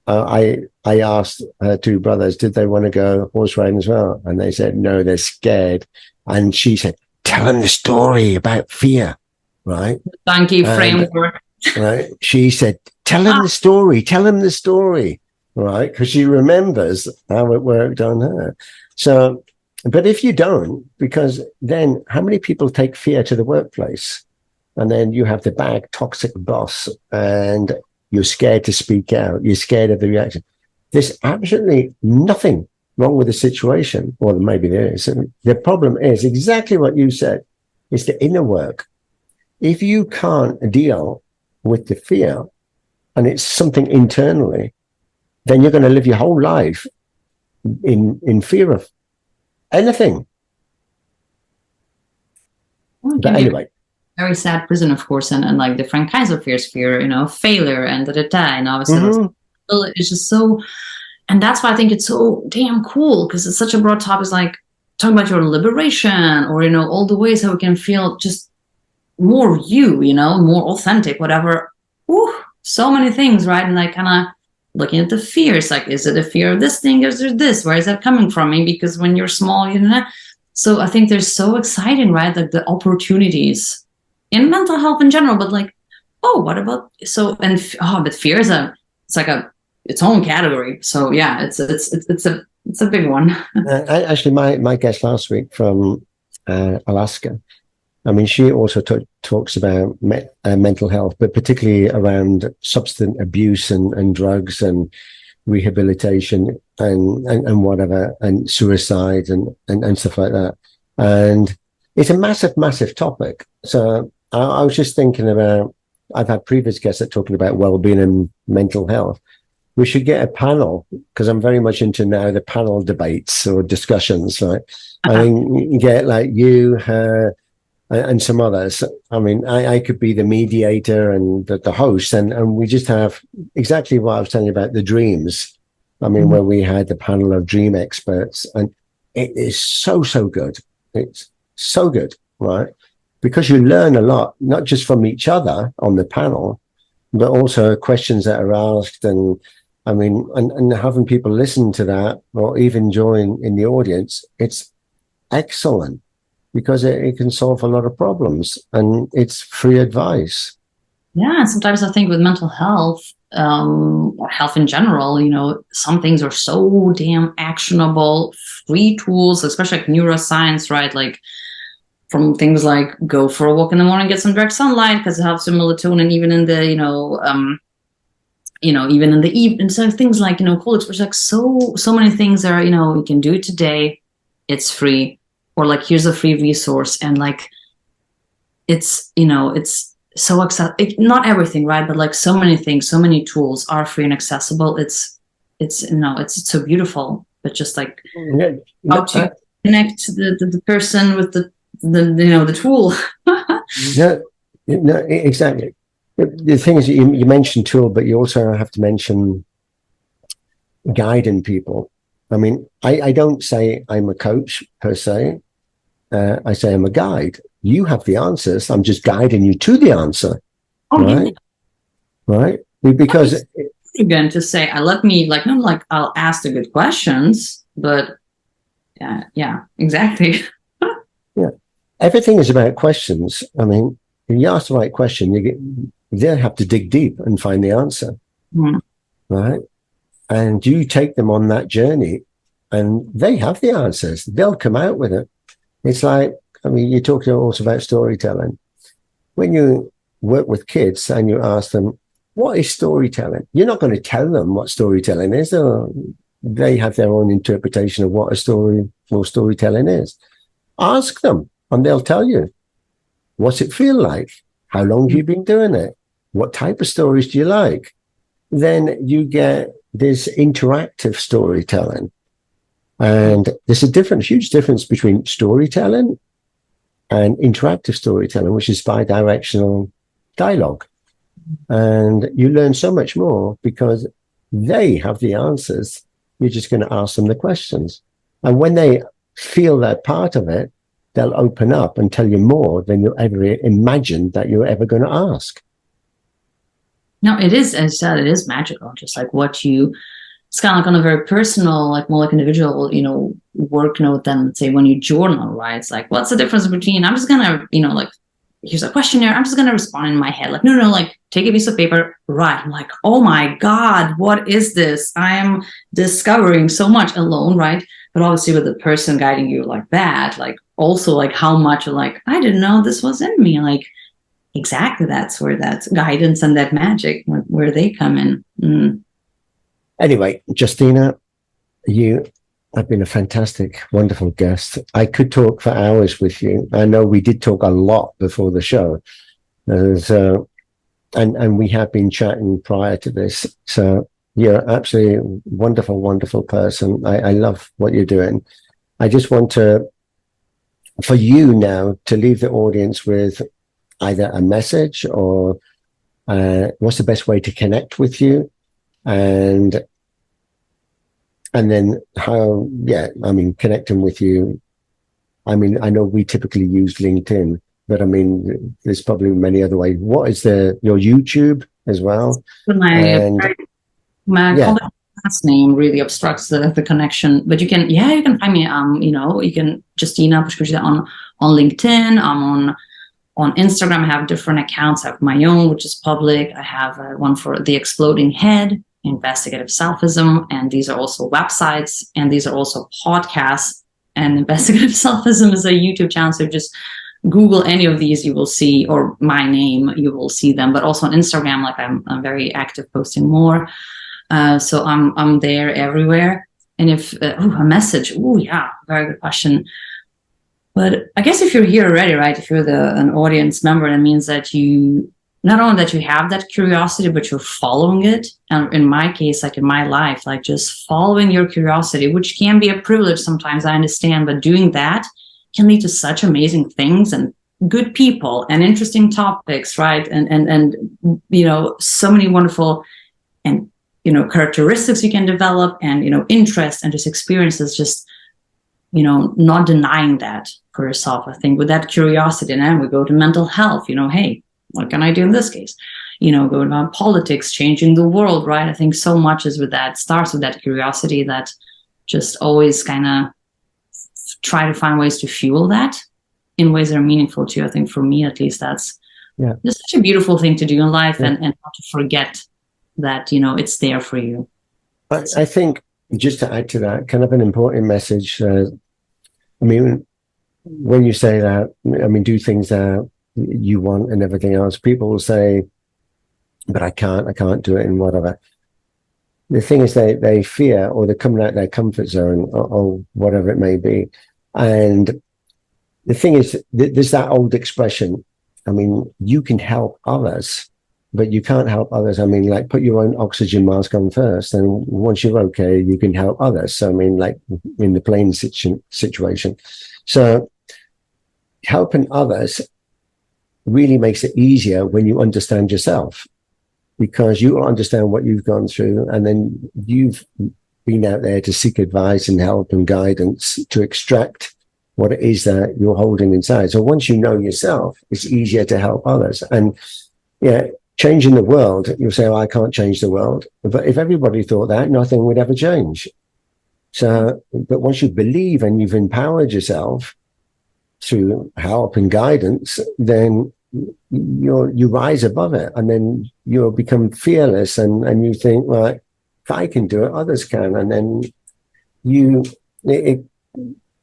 I asked her 2 brothers, did they want to go horse riding as well? And they said, no, they're scared. And she said, tell them the story about fear, right? Donkey framework. Right? She said, tell them the story, right? Because she remembers how it worked on her. So, but if you don't, because then how many people take fear to the workplace? And then you have the bad, toxic boss and you're scared to speak out. You're scared of the reaction. There's absolutely nothing wrong with the situation. Or maybe there is. The problem is exactly what you said. It's the inner work. If you can't deal with the fear and it's something internally, then you're going to live your whole life in fear of anything. Well, but anyway. Very sad prison, of course, and like different kinds of fears, fear, failure and and obviously it's just so, and that's why I think it's so damn cool because it's such a broad topic. It's like talking about your liberation or, all the ways how we can feel just more you, more authentic, whatever. Ooh, so many things, right? And like kind of looking at the fears, like, is it a fear of this thing? Is there this? Where is that coming from? Maybe because when you're small, So I think they're so exciting, right? Like the opportunities in mental health in general, but like, oh, what about but fear is its own category. So yeah, it's a it's a big one. Actually, my guest last week from Alaska, I mean, she also talks about mental health, but particularly around substance abuse and drugs and rehabilitation and whatever, and suicide and stuff like that. And it's a massive topic. So I was just thinking about, I've had previous guests that talking about well-being and mental health. We should get a panel, because I'm very much into now the panel debates or discussions, right? I mean, get like you, her, and some others. I mean, I could be the mediator and the host, and we just have exactly what I was telling you about the dreams. I mean, where we had the panel of dream experts, and it is so good. It's so good, right? Because you learn a lot, not just from each other on the panel, but also questions that are asked, and I mean, and having people listen to that or even join in the audience, it's excellent. Because it can solve a lot of problems, and it's free advice. Yeah, sometimes I think with mental health, or health in general, you know, some things are so damn actionable, free tools, especially like neuroscience, right? Like from things like go for a walk in the morning, get some direct sunlight because it helps with melatonin, even in the, even in the evening. So things like, cool expression, like so many things are, you can do it today. It's free. Or like, here's a free resource, and like, it's so accessible. Not everything, right? But like so many things, so many tools are free and accessible. It's so beautiful. But just like how to connect the person with the tool. No, exactly. The thing is, you mentioned tool, but you also have to mention guiding people. I mean, I don't say I'm a coach per se. I say I'm a guide. You have the answers. I'm just guiding you to the answer. Oh, right? Yeah. Right? Because again, to say, I'll ask the good questions, but yeah, exactly. Yeah. Everything is about questions. I mean, if you ask the right question, they'll have to dig deep and find the answer. Mm. Right? And you take them on that journey, and they have the answers. They'll come out with it. It's like, I mean, you talk also about storytelling. When you work with kids and you ask them, what is storytelling? You're not going to tell them what storytelling is. They have their own interpretation of what a story or storytelling is. Ask them, and they'll tell you. What's it feel like? How long have you been doing it? What type of stories do you like? Then you get this interactive storytelling. And there's a huge difference between storytelling and interactive storytelling, which is bi-directional dialogue. And you learn so much more because they have the answers. You're just going to ask them the questions. And when they feel that part of it, they'll open up and tell you more than you ever imagined that you're ever going to ask. No, it is, as I said, it is magical. Just like it's kind of like on a very personal, like more like individual, work note than say when you journal, right? It's like, what's the difference between, I'm just going to, like, here's a questionnaire, I'm just going to respond in my head. Like, no, like take a piece of paper, write. I'm like, oh my God, what is this? I am discovering so much alone, right? But obviously with the person guiding you like that, like also like how much like, I didn't know this was in me. Like, exactly. That's where that guidance and that magic, where they come in. Mm. Anyway, Justina, you have been a fantastic, wonderful guest. I could talk for hours with you. I know we did talk a lot before the show. And we have been chatting prior to this. So you're absolutely a wonderful, wonderful person. I love what you're doing. I just want for you now to leave the audience with either a message or what's the best way to connect with you, and then how, connecting with you. I mean, I know we typically use LinkedIn, but I mean, there's probably many other ways. What is your YouTube as well? My last name really obstructs the connection, but you can find me, you can Justina Poskeviciute on LinkedIn. I'm on Instagram. I have different accounts. I have my own, which is public. I have one for the Exploding Head, Investigative Selfism, and these are also websites, and these are also podcasts. And Investigative Selfism is a YouTube channel, so just Google any of these, you will see, or my name, you will see them. But also on Instagram, like I'm very active, posting more. So I'm there everywhere. And if a message, yeah, very good question. But I guess if you're here already, right, if you're an audience member, that means that you, not only that you have that curiosity, but you're following it. And in my case, like in my life, like just following your curiosity, which can be a privilege sometimes, I understand, but doing that can lead to such amazing things and good people and interesting topics, right? And you know, so many wonderful and, you know, characteristics you can develop, and, you know, interest and just experiences, just, you know, not denying that for yourself. I think with that curiosity, and then we go to mental health, you know, hey, what can I do in this case? You know, going about politics, changing the world, right? I think so much is with that, starts with that curiosity, that just always kind of try to find ways to fuel that in ways that are meaningful to you. I think for me, at least, that's just such a beautiful thing to do in life, and not to forget that, you know, it's there for you. I think, just to add to that, kind of an important message. I mean, when you say that, I mean, do things that you want and everything else, people will say, but I can't do it and whatever. The thing is, they fear, or they're coming out of their comfort zone, or whatever it may be. And the thing is, there's that old expression. I mean, you can help others, but you can't help others. I mean, like, put your own oxygen mask on first, and once you're okay, you can help others. So, I mean, like in the plane situation. So helping others really makes it easier when you understand yourself, because you understand what you've gone through, and then you've been out there to seek advice and help and guidance to extract what it is that you're holding inside. So once you know yourself, it's easier to help others. And yeah, changing the world, you'll say, oh, I can't change the world. But if everybody thought that, nothing would ever change. So, but once you believe and you've empowered yourself through help and guidance, then you rise above it, and then you'll become fearless, and you think, right, if I can do it, others can. And then it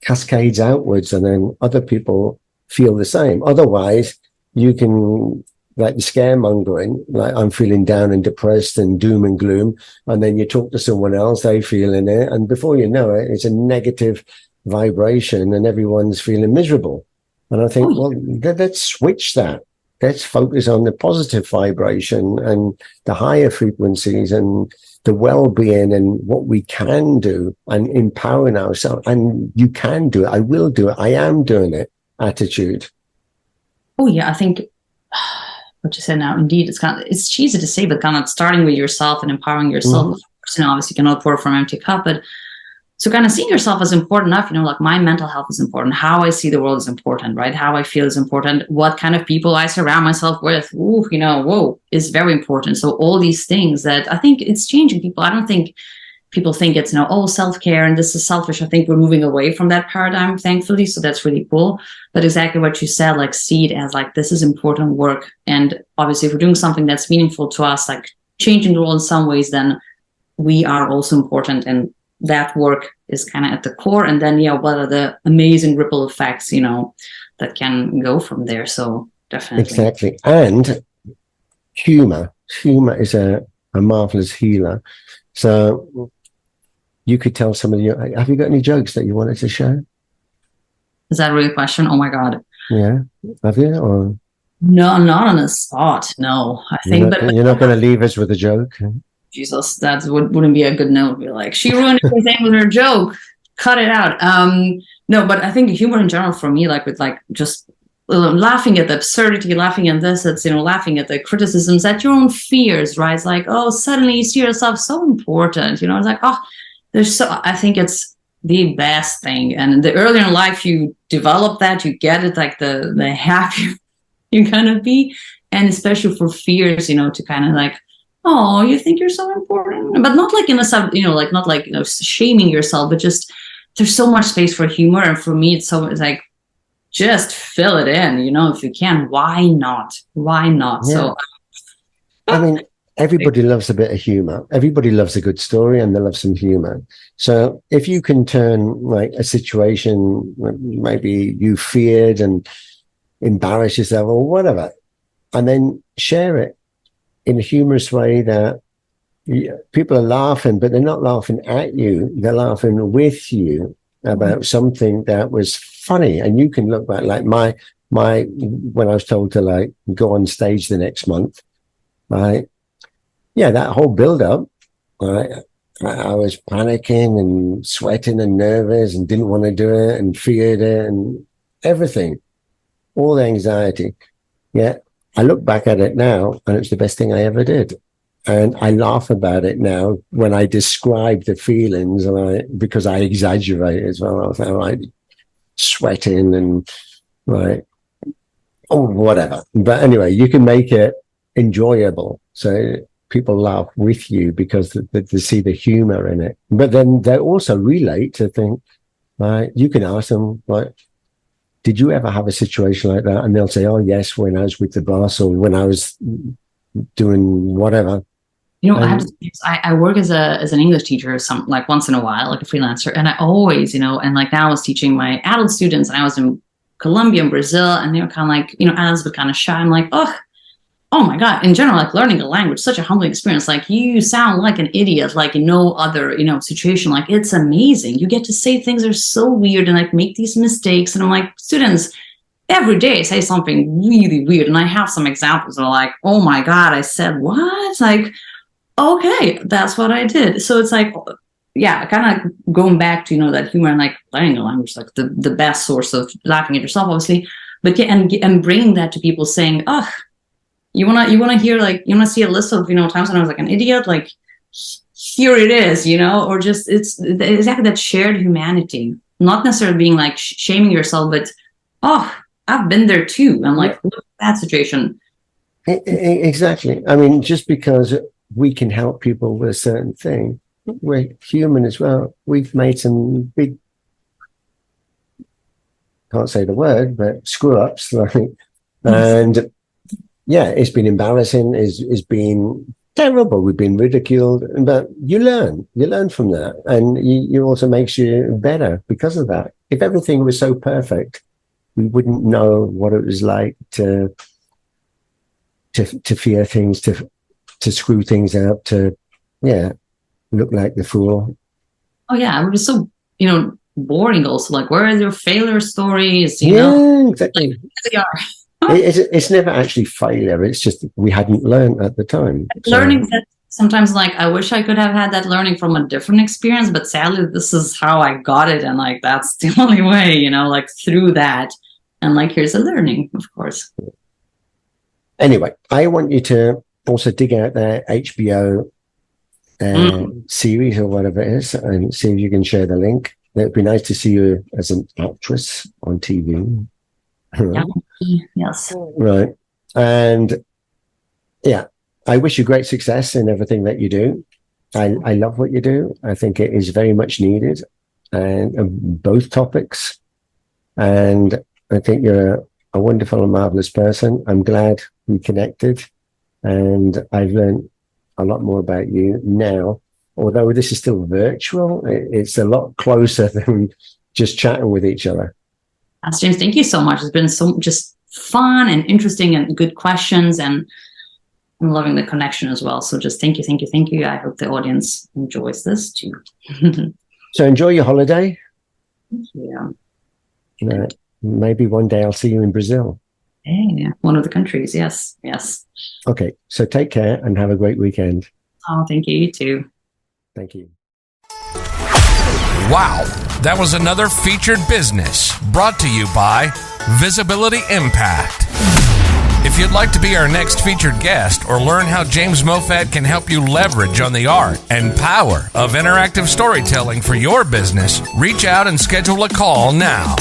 cascades outwards, and then other people feel the same. Otherwise, you can, like the scaremongering, like I'm feeling down and depressed and doom and gloom, and then you talk to someone else, they feel in it, and before you know it, it's a negative vibration and everyone's feeling miserable. And I think, well, let's switch that. Let's focus on the positive vibration and the higher frequencies and the well-being and what we can do, and empowering ourselves. And you can do it. I will do it. I am doing it. Attitude. Oh yeah, I think what you said now, indeed, it's cheesy to say, but kind of starting with yourself and empowering yourself. Mm-hmm. You know, obviously you cannot pour from an empty cup, but so kind of seeing yourself as important enough, you know, like my mental health is important. How I see the world is important, right? How I feel is important. What kind of people I surround myself with, you know, is very important. So all these things that I think it's changing people. I don't think people think it's, you know, oh, self-care and this is selfish. I think we're moving away from that paradigm, thankfully. So that's really cool. But exactly what you said, like see it as like, this is important work. And obviously if we're doing something that's meaningful to us, like changing the world in some ways, then we are also important. And that work is kind of at the core. And then, yeah, what are the amazing ripple effects, you know, that can go from there. So definitely. Exactly. And humor is a marvelous healer. So you could tell some of you, have you got any jokes that you wanted to share? Is that really a question? Oh my God. Yeah. Have you? Or no, not on the spot. No, I think, you're not going to leave us with a joke. Jesus, that wouldn't be a good note. Be like, she ruined everything with her joke. Cut it out. No, but I think humor in general for me, like with like just laughing at the absurdity, laughing at this, it's, you know, laughing at the criticisms, at your own fears, right? It's like, oh, suddenly you see yourself so important, you know, it's like, oh, I think it's the best thing. And the earlier in life you develop that, you get it, like the happier you're gonna be. And especially for fears, you know, to kind of like, oh, you think you're so important, but not like in a sub, you know, like not like, you know, shaming yourself, but just there's so much space for humor. And for me, it's like, just fill it in, you know, if you can. Why not? Yeah. So, I mean, everybody loves a bit of humor. Everybody loves a good story and they love some humor. So if you can turn like a situation, maybe you feared and embarrass yourself or whatever, and then share it in a humorous way that people are laughing, but they're not laughing at you. They're laughing with you about something that was funny. And you can look back, like my when I was told to like go on stage the next month, right? Yeah, that whole build up, right? I was panicking and sweating and nervous and didn't want to do it and feared it and everything, all the anxiety. Yeah, I look back at it now and it's the best thing I ever did. And I laugh about it now when I describe the feelings, and because I exaggerate as well. I was like sweating and like, oh, whatever. But anyway, you can make it enjoyable. So people laugh with you because they see the humor in it. But then they also relate to think, like, you can ask them, like, did you ever have a situation like that? And they'll say, oh, yes, when I was with the boss or when I was doing whatever. You know, I work as an English teacher, like once in a while, like a freelancer. And I always, you know, and like now I was teaching my adult students and I was in Colombia and Brazil and they were kind of like, you know, adults were kind of shy. I'm like, oh my God, in general, like learning a language, such a humbling experience. Like you sound like an idiot, like in no other, you know, situation. Like it's amazing. You get to say things that are so weird and like make these mistakes. And I'm like, students, every day I say something really weird. And I have some examples that are like, oh my God, I said what? Like, okay, that's what I did. So it's like, yeah, kind of going back to, you know, that humor and like learning a language, like the best source of laughing at yourself, obviously. But yeah, and bringing that to people saying, oh, you want to hear, like, you want to see a list of, you know, times when I was like an idiot, like here it is, you know, or just it's exactly that shared humanity, not necessarily being like shaming yourself, but, oh, I've been there too. And like, look at that situation. Exactly. I mean, just because we can help people with a certain thing, we're human as well. We've made some big, can't say the word, but screw ups, like, and yeah, it's been embarrassing. It's been terrible. We've been ridiculed, but you learn from that, and you also makes you better because of that. If everything was so perfect, we wouldn't know what it was like to fear things, to screw things up, to look like the fool. Oh yeah, it was so, you know, boring. Also, like, where are your failure stories? You know, exactly. Like, they are. It's never actually failure. It's just we hadn't learned at the time. Learning that sometimes, like, I wish I could have had that learning from a different experience, but sadly, this is how I got it, and like that's the only way, you know, like through that, and like here's a learning, of course. Anyway, I want you to also dig out their HBO series or whatever it is, and see if you can share the link. It'd be nice to see you as an actress on TV. Yeah. Yes. Right. And yeah, I wish you great success in everything that you do. I love what you do. I think it is very much needed, and both topics. And I think you're a wonderful and marvelous person. I'm glad we connected, and I've learned a lot more about you now. Although this is still virtual, it's a lot closer than just chatting with each other. James, thank you so much. It's been so just fun and interesting and good questions, and I'm loving the connection as well. So just thank you. I hope the audience enjoys this too. So enjoy your holiday. Yeah. Maybe one day I'll see you in Brazil. Yeah, one of the countries. Yes. Okay, so take care and have a great weekend. Oh, thank you. You too. Thank you. Wow, that was another featured business brought to you by Visibility Impact. If you'd like to be our next featured guest or learn how James Moffat can help you leverage on the art and power of interactive storytelling for your business, reach out and schedule a call now.